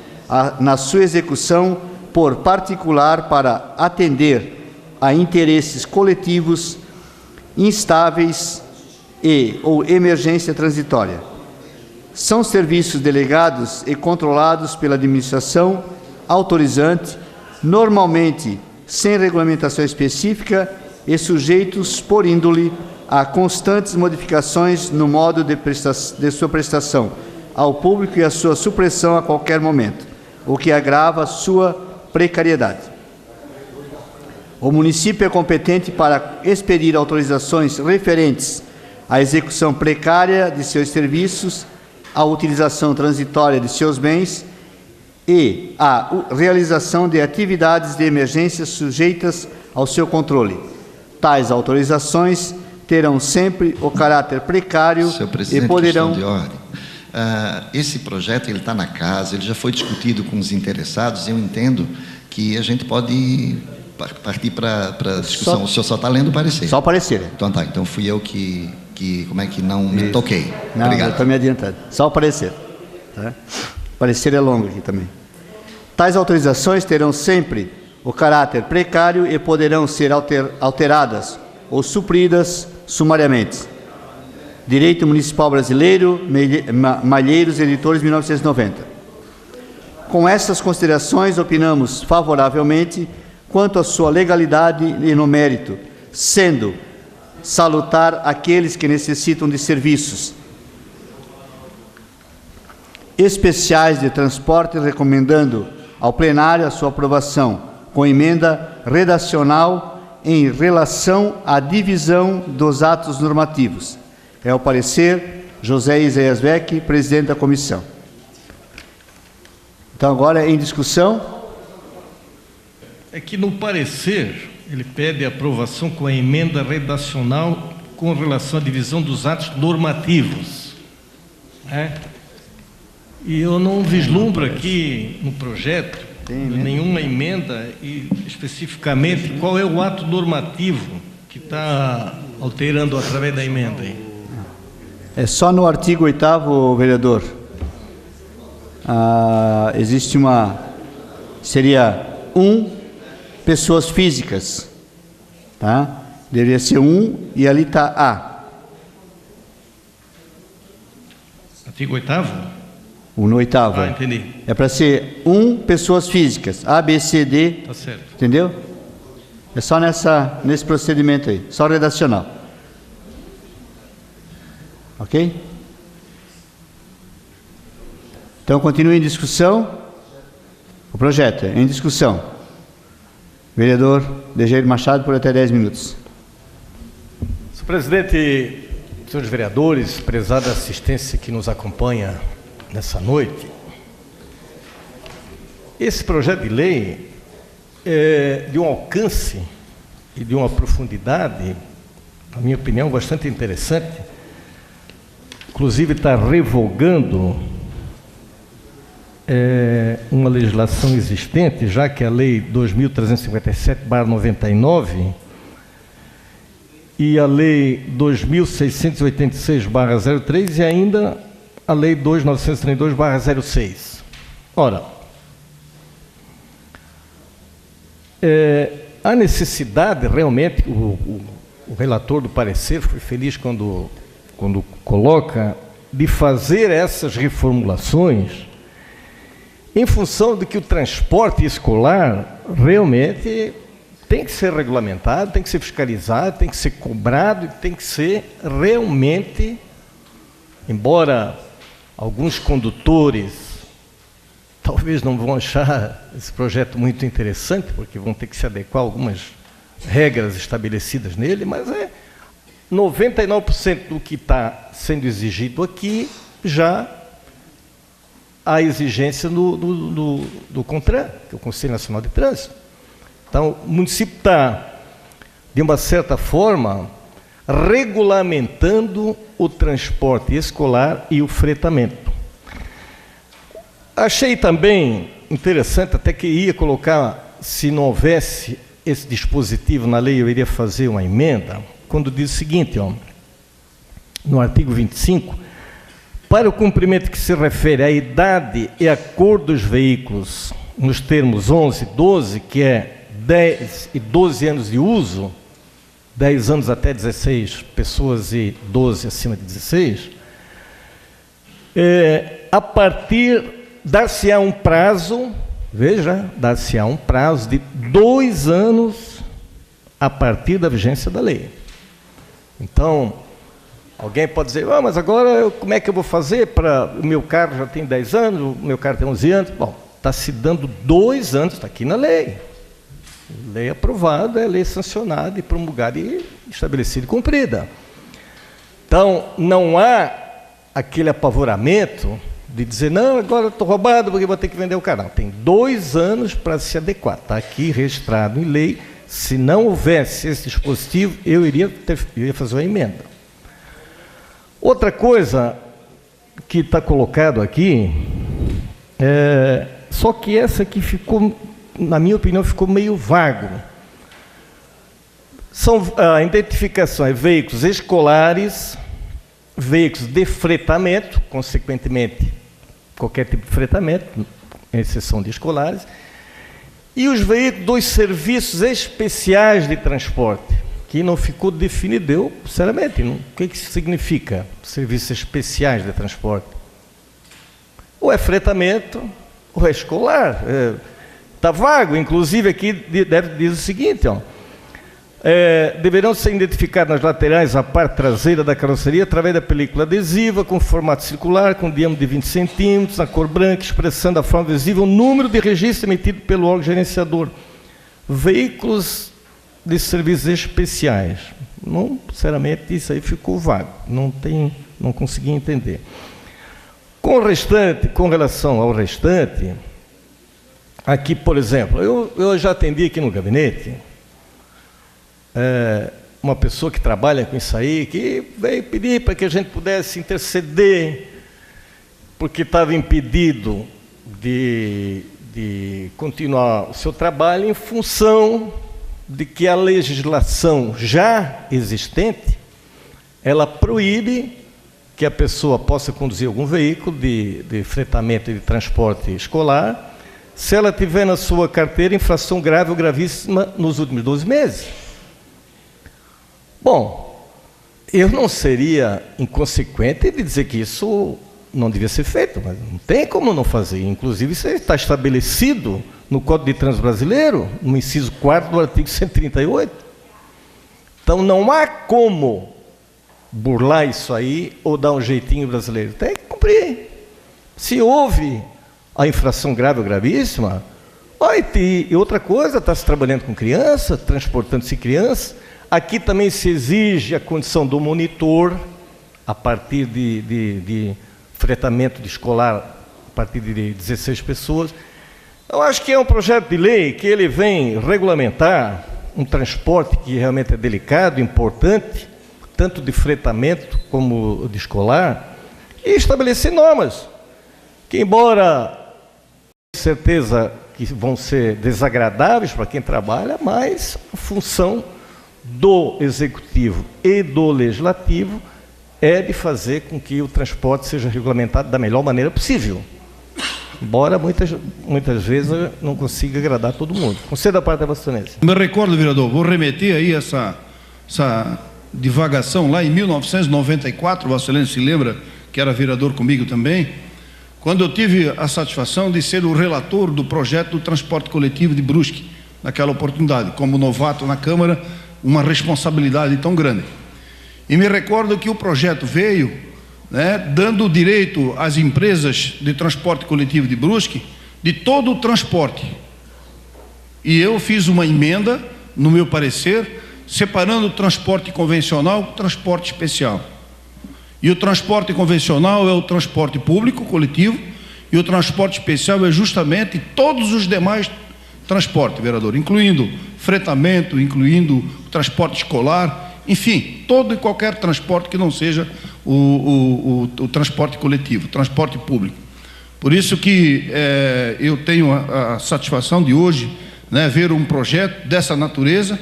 na sua execução por particular para atender a interesses coletivos instáveis ou emergência transitória. São serviços delegados e controlados pela administração autorizante, normalmente sem regulamentação específica e sujeitos, por índole, a constantes modificações no modo de sua prestação ao público e a sua supressão a qualquer momento, o que agrava sua precariedade. O município é competente para expedir autorizações referentes à execução precária de seus serviços, à utilização transitória de seus bens e à realização de atividades de emergência sujeitas ao seu controle. Tais autorizações terão sempre o caráter precário Senhor presidente, e poderão... questão de ordem. esse projeto ele está na casa, ele já foi discutido com os interessados, eu entendo que a gente pode partir para a discussão. O senhor só está lendo o parecer. Só o parecer. Então tá, então fui eu que como é que não me toquei. Não, obrigado. eu estou me adiantando. Só o parecer. Tá? O parecer é longo aqui também. Tais autorizações terão sempre o caráter precário e poderão ser alteradas ou supridas sumariamente. Direito Municipal Brasileiro, Malheiros, Editores, 1990. Com essas considerações, opinamos favoravelmente quanto à sua legalidade e no mérito, sendo salutar aqueles que necessitam de serviços especiais de transporte, recomendando ao plenário a sua aprovação, com emenda redacional em relação à divisão dos atos normativos. É o parecer José Isaías Beck, presidente da comissão. Então, agora em discussão. É que no parecer ele pede aprovação com a emenda redacional com relação à divisão dos atos normativos. E eu não vislumbro aqui no projeto nenhuma emenda e especificamente qual é o ato normativo que está alterando através da emenda aí. É só no artigo 8º, vereador. Existe seria pessoas físicas, tá? Deveria ser e ali está A. Artigo 8º? No 8º. Entendi. É para ser pessoas físicas, A, B, C, D. Tá certo. Entendeu? É só nesse procedimento aí, só redacional. Ok? Então, continue em discussão. O projeto é em discussão. Vereador Dejair Machado, por até 10 minutos. Senhor presidente, senhores vereadores, prezada assistência que nos acompanha nessa noite, esse projeto de lei é de um alcance e de uma profundidade, na minha opinião, bastante interessante. Inclusive está revogando uma legislação existente, já que a Lei 2.357/99 e a Lei 2.686/03 e ainda a Lei 2.932/06. Ora, a necessidade, realmente, o relator do parecer foi feliz quando coloca, de fazer essas reformulações em função de que o transporte escolar realmente tem que ser regulamentado, tem que ser fiscalizado, tem que ser cobrado, tem que ser realmente, embora alguns condutores talvez não vão achar esse projeto muito interessante, porque vão ter que se adequar a algumas regras estabelecidas nele, mas 99% do que está sendo exigido aqui já há exigência do CONTRAN, que é o Conselho Nacional de Trânsito. Então, o município está, de uma certa forma, regulamentando o transporte escolar e o fretamento. Achei também interessante, até que ia colocar, se não houvesse esse dispositivo na lei, eu iria fazer uma emenda, quando diz o seguinte, no artigo 25, para o cumprimento que se refere à idade e à cor dos veículos, nos termos 11 e 12, que é 10 e 12 anos de uso, 10 anos até 16 pessoas e 12 acima de 16, a partir, dar-se-á um prazo, veja, dar-se-á um prazo de 2 anos a partir da vigência da lei. Então, alguém pode dizer, mas agora como é que eu vou fazer para o meu carro já tem 10 anos, o meu carro tem 11 anos? Bom, está se dando 2 anos, está aqui na lei. Lei aprovada, é lei sancionada e promulgada e estabelecida e cumprida. Então, não há aquele apavoramento de dizer, não, agora estou roubado porque vou ter que vender o carro. Não, tem 2 anos para se adequar. Está aqui registrado em lei. Se não houvesse esse dispositivo, eu iria fazer uma emenda. Outra coisa que está colocado aqui, só que essa aqui ficou, na minha opinião, ficou meio vago. São a identificação é veículos escolares, veículos de fretamento, consequentemente, qualquer tipo de fretamento, exceção de escolares, e os veículos dos serviços especiais de transporte, que não ficou definido. Eu, sinceramente, o que isso significa, serviços especiais de transporte? Ou é fretamento, ou é escolar. Está vago, inclusive aqui diz o seguinte, ó, deverão ser identificados nas laterais a parte traseira da carroceria através da película adesiva com formato circular, com diâmetro de 20 centímetros, na cor branca, expressando a forma visível o número de registro emitido pelo órgão gerenciador. Veículos de serviços especiais. Não, sinceramente, isso aí ficou vago. Não consegui entender. Com relação ao restante, aqui, por exemplo, eu já atendi aqui no gabinete uma pessoa que trabalha com isso aí, que veio pedir para que a gente pudesse interceder, porque estava impedido de continuar o seu trabalho em função de que a legislação já existente, ela proíbe que a pessoa possa conduzir algum veículo de fretamento e de transporte escolar, se ela tiver na sua carteira infração grave ou gravíssima nos últimos 12 meses. Bom, eu não seria inconsequente de dizer que isso não devia ser feito, mas não tem como não fazer. Inclusive, isso está estabelecido no Código de Trânsito Brasileiro, no inciso 4º do artigo 138. Então, não há como burlar isso aí ou dar um jeitinho brasileiro. Tem que cumprir. Se houve a infração grave ou gravíssima, e outra coisa, está se trabalhando com criança, transportando-se criança. Aqui também se exige a condição do monitor, a partir de fretamento de escolar, a partir de 16 pessoas. Eu acho que é um projeto de lei que ele vem regulamentar um transporte que realmente é delicado, importante, tanto de fretamento como de escolar, e estabelecer normas, que embora, com certeza, que vão ser desagradáveis para quem trabalha, mas a função do Executivo e do Legislativo é de fazer com que o transporte seja regulamentado da melhor maneira possível. Embora muitas vezes eu não consiga agradar todo mundo. Conceda a parte da Vossa Excelência. Me recordo, vereador, vou remeter aí essa divagação lá em 1994, Vossa Excelência se lembra que era vereador comigo também, quando eu tive a satisfação de ser o relator do projeto do transporte coletivo de Brusque, naquela oportunidade, como novato na Câmara, uma responsabilidade tão grande. E me recordo que o projeto veio, dando direito às empresas de transporte coletivo de Brusque de todo o transporte. E eu fiz uma emenda, no meu parecer, separando o transporte convencional do transporte especial. E o transporte convencional é o transporte público, coletivo, e o transporte especial é justamente todos os demais transportes, vereador, incluindo fretamento, incluindo o transporte escolar, enfim, todo e qualquer transporte que não seja o transporte coletivo, o transporte público. Por isso que eu tenho a satisfação de hoje ver um projeto dessa natureza.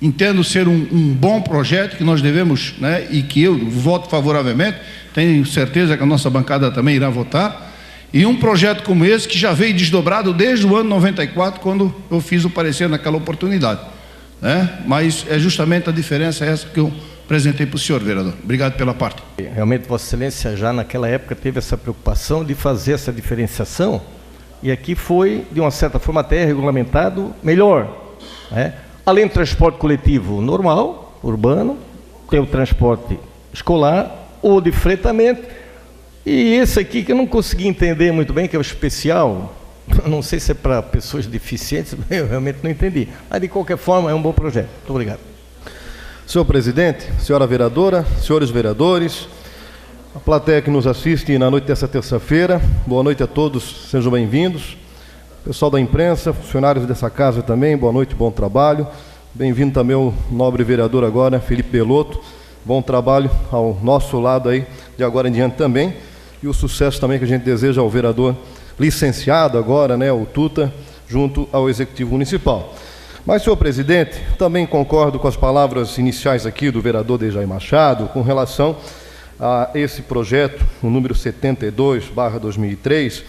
Entendo ser um bom projeto que nós devemos, e que eu voto favoravelmente, tenho certeza que a nossa bancada também irá votar, e um projeto como esse que já veio desdobrado desde o ano 94, quando eu fiz o parecer naquela oportunidade. Mas é justamente a diferença essa que eu apresentei para o senhor, vereador. Obrigado pela parte. Realmente, Vossa Excelência já naquela época teve essa preocupação de fazer essa diferenciação, e aqui foi, de uma certa forma, até regulamentado melhor, Além do transporte coletivo normal, urbano, tem o transporte escolar ou de fretamento. E esse aqui que eu não consegui entender muito bem, que é o especial, não sei se é para pessoas deficientes, eu realmente não entendi. Mas, de qualquer forma, é um bom projeto. Muito obrigado. Senhor presidente, senhora vereadora, senhores vereadores, a plateia que nos assiste na noite dessa terça-feira, boa noite a todos, sejam bem-vindos. Pessoal da imprensa, funcionários dessa casa também, boa noite, bom trabalho. Bem-vindo também o nobre vereador agora, Felipe Belotto. Bom trabalho ao nosso lado aí, de agora em diante também. e o sucesso também que a gente deseja ao vereador licenciado agora, né, o Tuta, junto ao Executivo Municipal. Mas, senhor presidente, também concordo com as palavras iniciais aqui do vereador Dejair Machado com relação a esse projeto, o número 72/2003,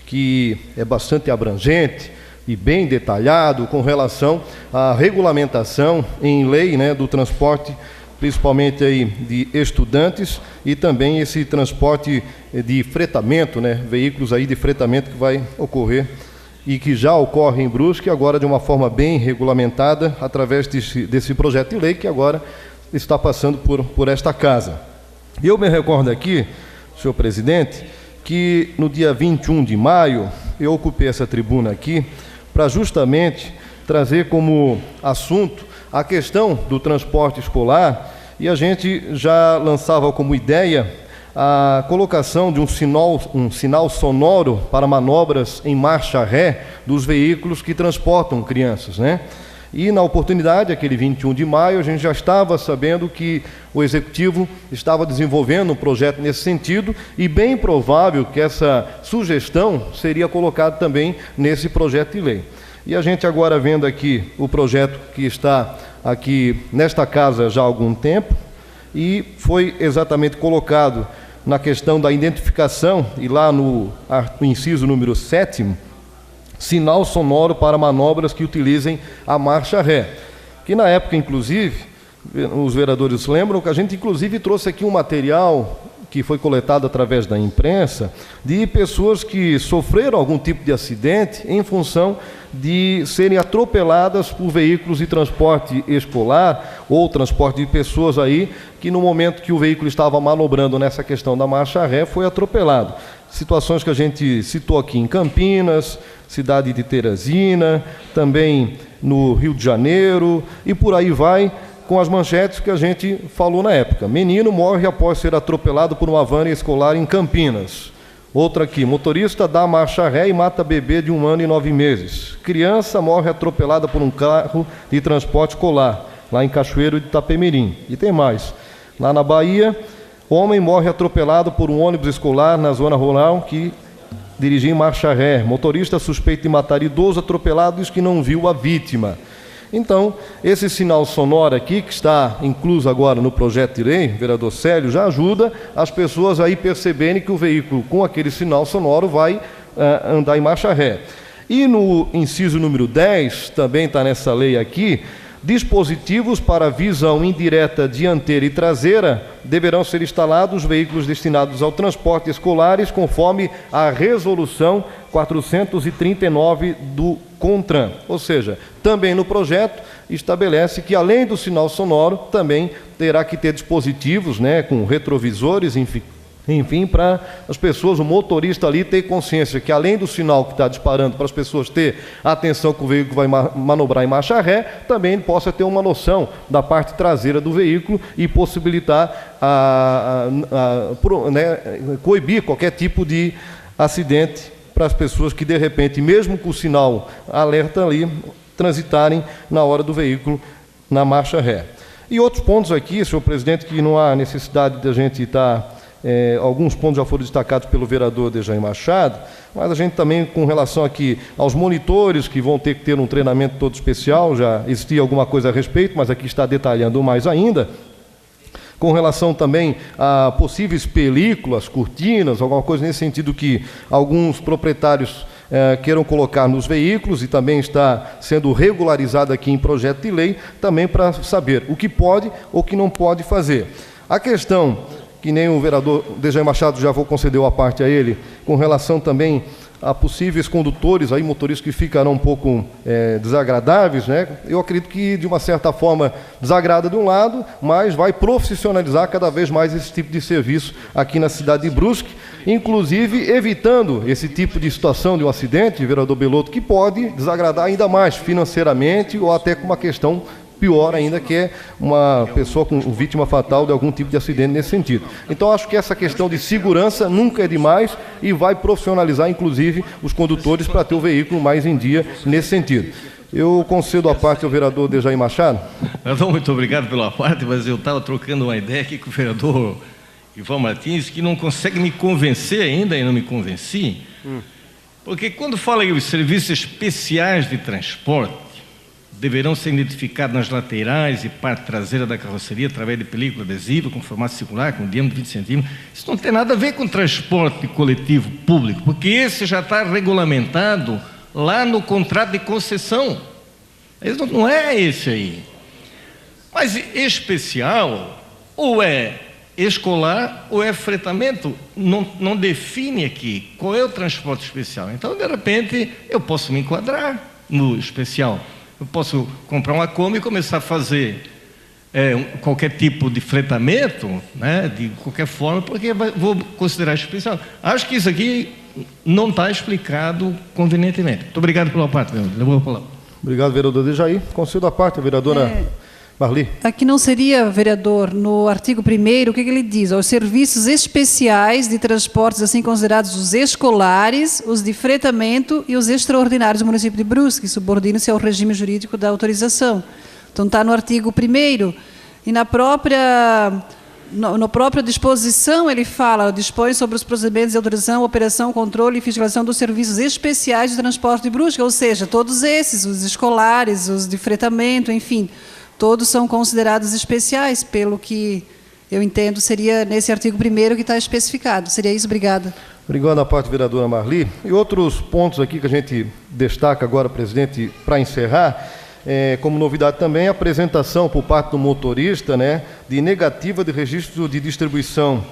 que é bastante abrangente e bem detalhado com relação à regulamentação em lei, né, do transporte, principalmente aí de estudantes e também esse transporte de fretamento, né, veículos aí de fretamento que vai ocorrer e que já ocorre em Brusque, agora de uma forma bem regulamentada, através desse projeto de lei que agora está passando por esta casa. Eu me recordo aqui, senhor presidente, que no dia 21 de maio, eu ocupei essa tribuna aqui para justamente trazer como assunto a questão do transporte escolar, e a gente já lançava como ideia a colocação de um sinal sonoro para manobras em marcha ré dos veículos que transportam crianças, né? E na oportunidade, aquele 21 de maio, a gente já estava sabendo que o Executivo estava desenvolvendo um projeto nesse sentido e bem provável que essa sugestão seria colocada também nesse projeto de lei. E a gente agora vendo aqui o projeto que está aqui nesta casa já há algum tempo e foi exatamente colocado na questão da identificação, e lá no inciso número 7º, sinal sonoro para manobras que utilizem a marcha ré. Que na época, inclusive, os vereadores lembram que a gente inclusive trouxe aqui um material que foi coletado através da imprensa, de pessoas que sofreram algum tipo de acidente em função de serem atropeladas por veículos de transporte escolar ou transporte de pessoas aí, que no momento que o veículo estava manobrando nessa questão da marcha ré, foi atropelado. Situações que a gente citou aqui em Campinas, cidade de Teresina, também no Rio de Janeiro, e por aí vai, com as manchetes que a gente falou na época. Menino morre após ser atropelado por uma van escolar em Campinas. Outra aqui, motorista dá marcha ré e mata bebê de 1 ano e 9 meses. Criança morre atropelada por um carro de transporte escolar, lá em Cachoeiro de Itapemirim. E tem mais. Lá na Bahia, homem morre atropelado por um ônibus escolar na zona rural que dirigia em marcha ré. Motorista suspeito de matar idoso atropelado diz que não viu a vítima. Então, esse sinal sonoro aqui, que está incluso agora no projeto de lei, vereador Célio, já ajuda as pessoas aí perceberem que o veículo com aquele sinal sonoro vai andar em marcha ré. E no inciso número 10, também está nessa lei aqui, dispositivos para visão indireta dianteira e traseira deverão ser instalados nos veículos destinados ao transporte escolares, conforme a resolução 439 do CONTRAN. Ou seja, também no projeto estabelece que, além do sinal sonoro, também terá que ter dispositivos, né, com retrovisores, enfim, para as pessoas, o motorista ali ter consciência que, além do sinal que está disparando, para as pessoas ter atenção que o veículo vai manobrar em marcha ré, também ele possa ter uma noção da parte traseira do veículo e possibilitar coibir qualquer tipo de acidente para as pessoas que, de repente, mesmo com o sinal alerta ali, transitarem na hora do veículo na marcha ré. E outros pontos aqui, senhor presidente, que não há necessidade de a gente estar... alguns pontos já foram destacados pelo vereador Dejair Machado, mas a gente também, com relação aqui aos monitores, que vão ter que ter um treinamento todo especial, já existia alguma coisa a respeito, mas aqui está detalhando mais ainda, com relação também a possíveis películas, cortinas, alguma coisa nesse sentido que alguns proprietários queiram colocar nos veículos, e também está sendo regularizado aqui em projeto de lei, também para saber o que pode ou o que não pode fazer. A questão, que nem o vereador Dejair Machado, já vou conceder a parte a ele, com relação também a possíveis condutores, aí, motoristas que ficarão um pouco desagradáveis, né? Eu acredito que, de uma certa forma, desagrada de um lado, mas vai profissionalizar cada vez mais esse tipo de serviço aqui na cidade de Brusque, inclusive evitando esse tipo de situação de um acidente, vereador Belotto, que pode desagradar ainda mais financeiramente ou até com uma questão pior ainda, que é uma pessoa com vítima fatal de algum tipo de acidente nesse sentido. Então, acho que essa questão de segurança nunca é demais e vai profissionalizar, inclusive, os condutores para ter o veículo mais em dia nesse sentido. Eu concedo a parte ao vereador Dejair Machado. Vereador, muito obrigado pela parte, mas eu estava trocando uma ideia aqui com o vereador Ivan Martins, que não consegue me convencer ainda, e não me convenci, porque quando fala em os serviços especiais de transporte, deverão ser identificados nas laterais e parte traseira da carroceria através de película adesiva com formato circular, com diâmetro de 20 centímetros. Isso não tem nada a ver com transporte coletivo público, porque esse já está regulamentado lá no contrato de concessão. Esse não é esse aí. Mas especial, ou é escolar ou é fretamento, não define aqui qual é o transporte especial. Então, de repente, eu posso me enquadrar no especial. Eu posso comprar uma Kombi e começar a fazer qualquer tipo de fretamento, né, de qualquer forma, porque vou considerar especial. Acho que isso aqui não está explicado convenientemente. Muito obrigado pela parte, vereador. Obrigado, vereador Dejaí. Concedo a parte, a vereadora Marli. Aqui não seria, vereador, no artigo 1º, o que ele diz? Os serviços especiais de transportes, assim considerados os escolares, os de fretamento e os extraordinários do município de Brusque, subordinam-se ao regime jurídico da autorização. Então, está no artigo 1º. E na própria disposição, ele fala, dispõe sobre os procedimentos de autorização, operação, controle e fiscalização dos serviços especiais de transporte de Brusque, ou seja, todos esses, os escolares, os de fretamento, enfim, todos são considerados especiais, pelo que eu entendo seria nesse artigo 1º que está especificado. Seria isso? Obrigada. Obrigado à parte, vereadora Marli. E outros pontos aqui que a gente destaca agora, presidente, para encerrar, como novidade também, a apresentação por parte do motorista, né, de negativa de registro de distribuição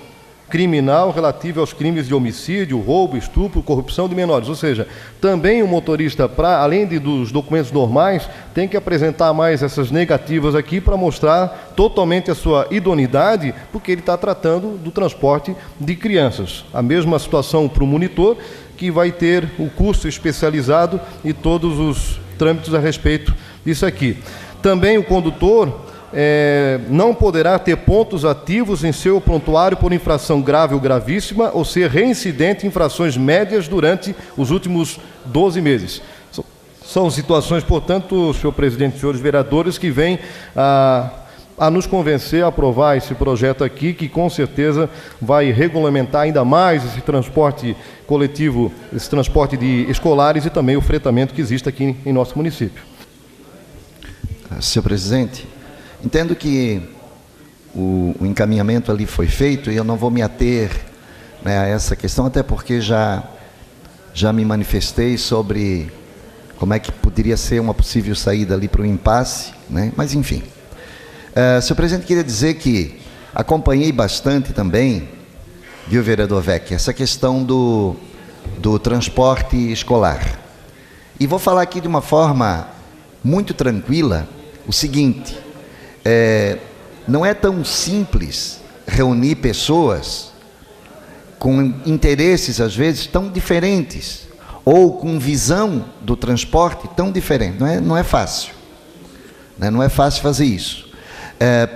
criminal relativa aos crimes de homicídio, roubo, estupro, corrupção de menores. Ou seja, também o motorista, além dos documentos normais, tem que apresentar mais essas negativas aqui para mostrar totalmente a sua idoneidade, porque ele está tratando do transporte de crianças. A mesma situação para o monitor, que vai ter o curso especializado e todos os trâmites a respeito disso aqui. Também o condutor não poderá ter pontos ativos em seu prontuário por infração grave ou gravíssima ou ser reincidente em infrações médias durante os últimos 12 meses. São situações, portanto, senhor presidente e senhores vereadores, que vêm a nos convencer a aprovar esse projeto aqui, que com certeza vai regulamentar ainda mais esse transporte coletivo, esse transporte de escolares e também o fretamento que existe aqui em nosso município. Senhor presidente, entendo que o encaminhamento ali foi feito e eu não vou me ater, né, a essa questão, até porque já me manifestei sobre como é que poderia ser uma possível saída ali para o impasse, né? Mas enfim. Senhor presidente, queria dizer que acompanhei bastante também, viu, vereador Vec, essa questão do transporte escolar. E vou falar aqui de uma forma muito tranquila o seguinte: não é tão simples reunir pessoas com interesses, às vezes, tão diferentes, ou com visão do transporte tão diferente. Não é fácil. Né? Não é fácil fazer isso.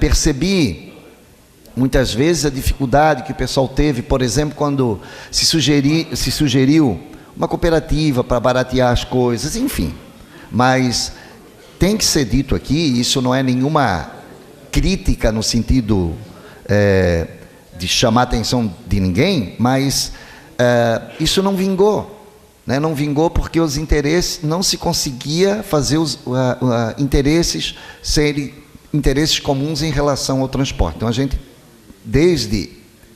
Percebi, muitas vezes, a dificuldade que o pessoal teve, por exemplo, quando se sugeriu uma cooperativa para baratear as coisas, enfim. Mas tem que ser dito aqui, isso não é nenhuma crítica no sentido de chamar a atenção de ninguém, mas isso não vingou. Né? Não vingou porque os interesses, não se conseguia fazer os interesses serem interesses comuns em relação ao transporte. Então a gente,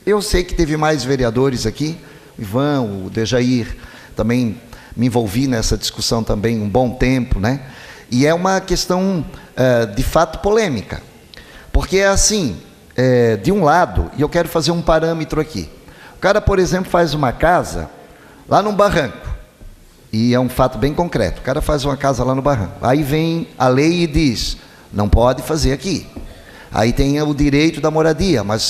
eu sei que teve mais vereadores aqui, o Ivan, o Dejair, também me envolvi nessa discussão também um bom tempo, né? E é uma questão de fato polêmica, porque é assim, de um lado, e eu quero fazer um parâmetro aqui, o cara, por exemplo, faz uma casa lá num barranco, e é um fato bem concreto, o cara faz uma casa lá no barranco, aí vem a lei e diz, não pode fazer aqui, aí tem o direito da moradia, mas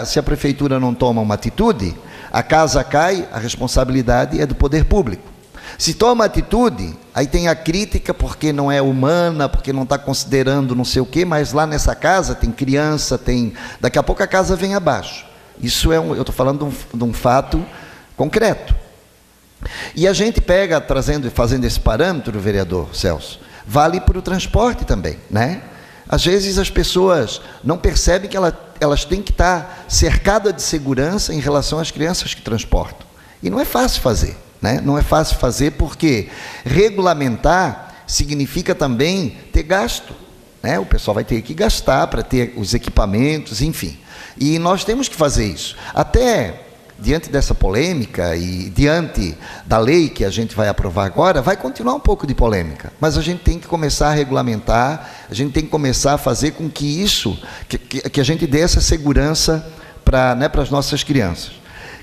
se a prefeitura não toma uma atitude, a casa cai, a responsabilidade é do poder público. Se toma atitude, aí tem a crítica porque não é humana, porque não está considerando não sei o quê, mas lá nessa casa tem criança, daqui a pouco a casa vem abaixo. Isso eu estou falando de um fato concreto. E a gente pega, fazendo esse parâmetro, vereador Celso, vale para o transporte também, né? Às vezes as pessoas não percebem que elas têm que estar cercadas de segurança em relação às crianças que transportam. E não é fácil fazer, né? Não é fácil fazer porque regulamentar significa também ter gasto, né? O pessoal vai ter que gastar para ter os equipamentos, enfim. E nós temos que fazer isso. Até diante dessa polêmica e diante da lei que a gente vai aprovar agora, vai continuar um pouco de polêmica, mas a gente tem que começar a regulamentar, a gente tem que começar a fazer com que isso, que a gente dê essa segurança para, né, para as nossas crianças.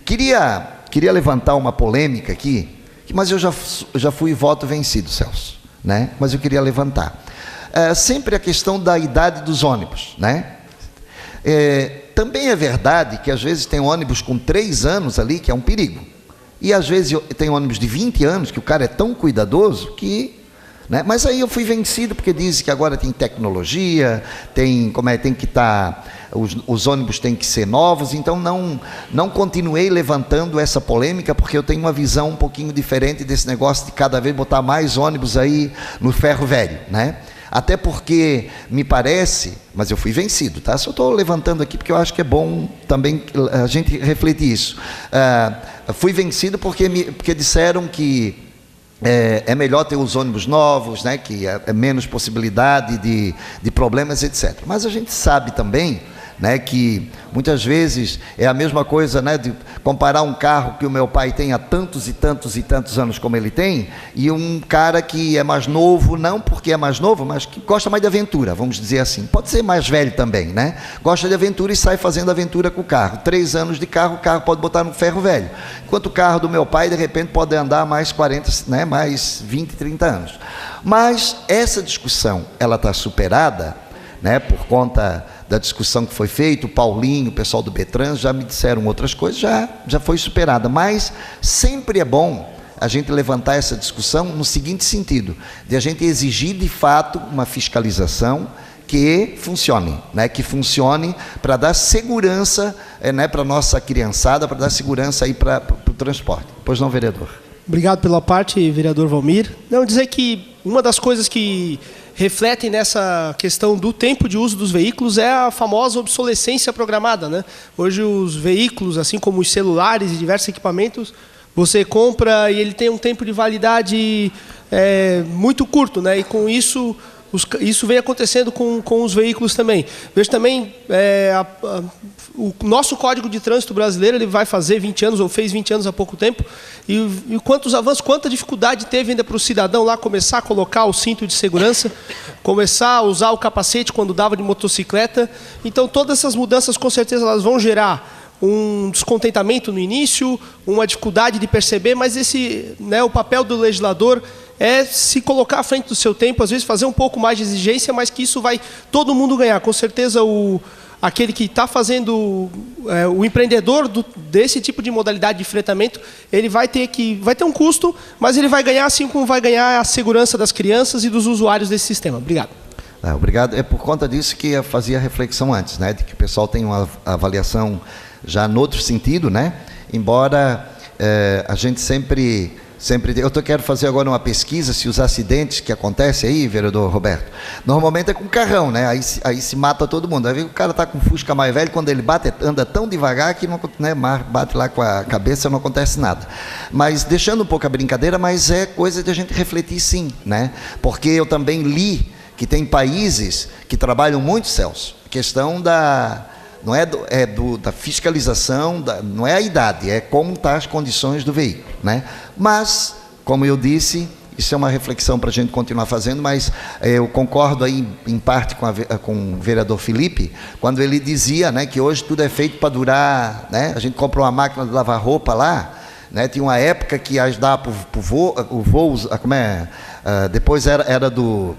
Queria levantar uma polêmica aqui, mas eu já fui voto vencido, Celso, né? Mas eu queria levantar. Sempre a questão da idade dos ônibus, né? Também é verdade que às vezes tem ônibus com 3 anos ali, que é um perigo. E às vezes tem ônibus de 20 anos, que o cara é tão cuidadoso que... né? Mas aí eu fui vencido, porque dizem que agora tem tecnologia, tem que estar... Os ônibus têm que ser novos, então não continuei levantando essa polêmica, porque eu tenho uma visão um pouquinho diferente desse negócio de cada vez botar mais ônibus aí no ferro velho, né? Até porque me parece, mas eu fui vencido, tá? Só estou levantando aqui porque eu acho que é bom também a gente refletir isso. Fui vencido porque disseram que é melhor ter os ônibus novos, né? Que é menos possibilidade de problemas, etc. Mas a gente sabe também, né, que muitas vezes é a mesma coisa, né, de comparar um carro que o meu pai tem há tantos e tantos e tantos anos como ele tem, e um cara que é mais novo, não porque é mais novo, mas que gosta mais de aventura, vamos dizer assim. Pode ser mais velho também, né? Gosta de aventura e sai fazendo aventura com o carro. 3 anos de carro, o carro pode botar no ferro velho. Enquanto o carro do meu pai, de repente, pode andar mais 40, né, mais 20, 30 anos. Mas essa discussão, ela está superada, né, por conta da discussão que foi feita. O Paulinho, o pessoal do Betrans já me disseram outras coisas, já foi superada, mas sempre é bom a gente levantar essa discussão no seguinte sentido, de a gente exigir de fato uma fiscalização que funcione, né, que funcione para dar segurança, né, para a nossa criançada, para dar segurança aí para o transporte. Pois não, vereador? Obrigado pela parte, vereador Valmir. Não, dizer que uma das coisas que refletem nessa questão do tempo de uso dos veículos é a famosa obsolescência programada, né? Hoje os veículos, assim como os celulares e diversos equipamentos, você compra e ele tem um tempo de validade muito curto, né? E com isso, isso vem acontecendo com os veículos também. Vejo também o nosso Código de Trânsito brasileiro, ele vai fazer 20 anos, ou fez 20 anos há pouco tempo, e quantos avanços, quanta dificuldade teve ainda para o cidadão lá começar a colocar o cinto de segurança, começar a usar o capacete quando dava de motocicleta. Então todas essas mudanças com certeza elas vão gerar um descontentamento no início, uma dificuldade de perceber, mas o papel do legislador é se colocar à frente do seu tempo, às vezes fazer um pouco mais de exigência, mas que isso vai todo mundo ganhar. Com certeza aquele que está fazendo, o empreendedor desse tipo de modalidade de fretamento, ele vai ter um custo, mas ele vai ganhar assim como vai ganhar a segurança das crianças e dos usuários desse sistema. Obrigado. Obrigado. É por conta disso que eu fazia a reflexão antes, né, de que o pessoal tem uma avaliação já no outro sentido, né? Embora a gente sempre eu quero fazer agora uma pesquisa se os acidentes que acontecem aí, vereador Roberto, normalmente é com carrão, né? Aí se mata todo mundo. Aí o cara está com Fusca mais velho, quando ele bate, anda tão devagar que não, né, bate lá com a cabeça, não acontece nada. Mas deixando um pouco a brincadeira, mas é coisa de a gente refletir sim, né? Porque eu também li que tem países que trabalham muito, Celso, a questão da fiscalização, não é a idade, é como estão as condições do veículo, né? Mas, como eu disse, isso é uma reflexão para a gente continuar fazendo, mas eu concordo aí em parte com o vereador Felipe, quando ele dizia, né, que hoje tudo é feito para durar, né? A gente comprou uma máquina de lavar roupa lá, né? Tinha uma época que ajudava para o voo, depois era do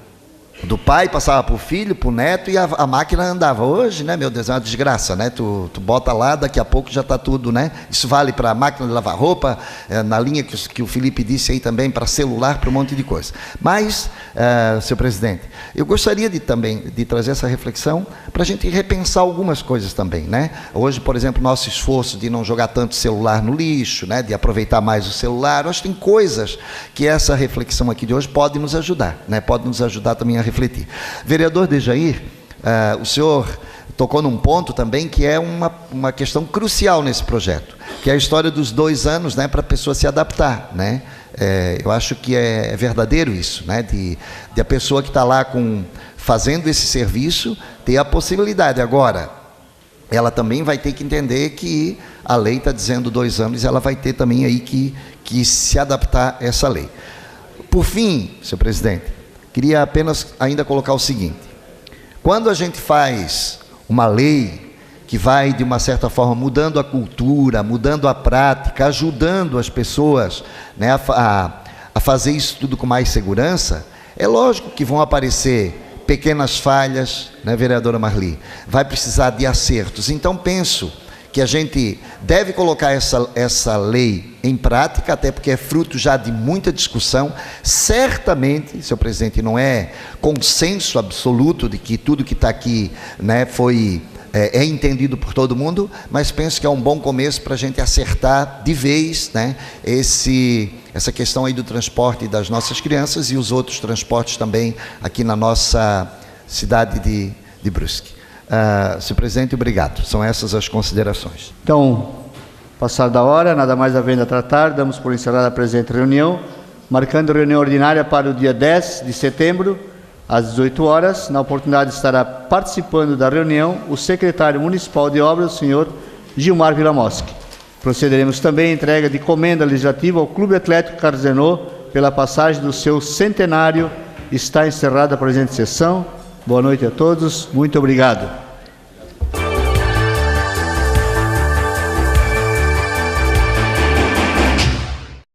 pai, passava para o filho, para o neto, e a máquina andava. Hoje, né, meu Deus, é uma desgraça, né? Tu bota lá, daqui a pouco já está tudo, né? Isso vale para a máquina de lavar roupa, na linha que o Felipe disse aí também, para celular, para um monte de coisa. Mas, senhor presidente, eu gostaria de trazer essa reflexão para a gente repensar algumas coisas também, né? Hoje, por exemplo, nosso esforço de não jogar tanto celular no lixo, né, de aproveitar mais o celular, eu acho que tem coisas que essa reflexão aqui de hoje pode nos ajudar, né? Pode nos ajudar também a refletir. Vereador Dejair, o senhor tocou num ponto também que é uma questão crucial nesse projeto, que é a história dos 2 anos, né, para a pessoa se adaptar, né? Eu acho que é verdadeiro isso, né, de a pessoa que está lá fazendo esse serviço ter a possibilidade. Agora, ela também vai ter que entender que a lei está dizendo 2 anos, ela vai ter também aí que se adaptar a essa lei. Por fim, senhor presidente, queria apenas ainda colocar o seguinte: quando a gente faz uma lei que vai, de uma certa forma, mudando a cultura, mudando a prática, ajudando as pessoas, né, a fazer isso tudo com mais segurança, é lógico que vão aparecer pequenas falhas, né, vereadora Marli? Vai precisar de acertos. Então, penso que a gente deve colocar essa lei em prática, até porque é fruto já de muita discussão. Certamente, senhor presidente, não é consenso absoluto de que tudo que está aqui, né, é entendido por todo mundo, mas penso que é um bom começo para a gente acertar de vez, né, essa questão aí do transporte das nossas crianças e os outros transportes também aqui na nossa cidade de Brusque. Senhor presidente, obrigado. São essas as considerações. Então, passar da hora, nada mais havendo a tratar, damos por encerrada a presente reunião, marcando a reunião ordinária para o dia 10 de setembro, às 18 horas. Na oportunidade estará participando da reunião o secretário municipal de obras, o senhor Gilmar Vilamoschi. Procederemos também à entrega de comenda legislativa ao Clube Atlético Carzenô pela passagem do seu centenário. Está encerrada a presente sessão. Boa noite a todos. Muito obrigado.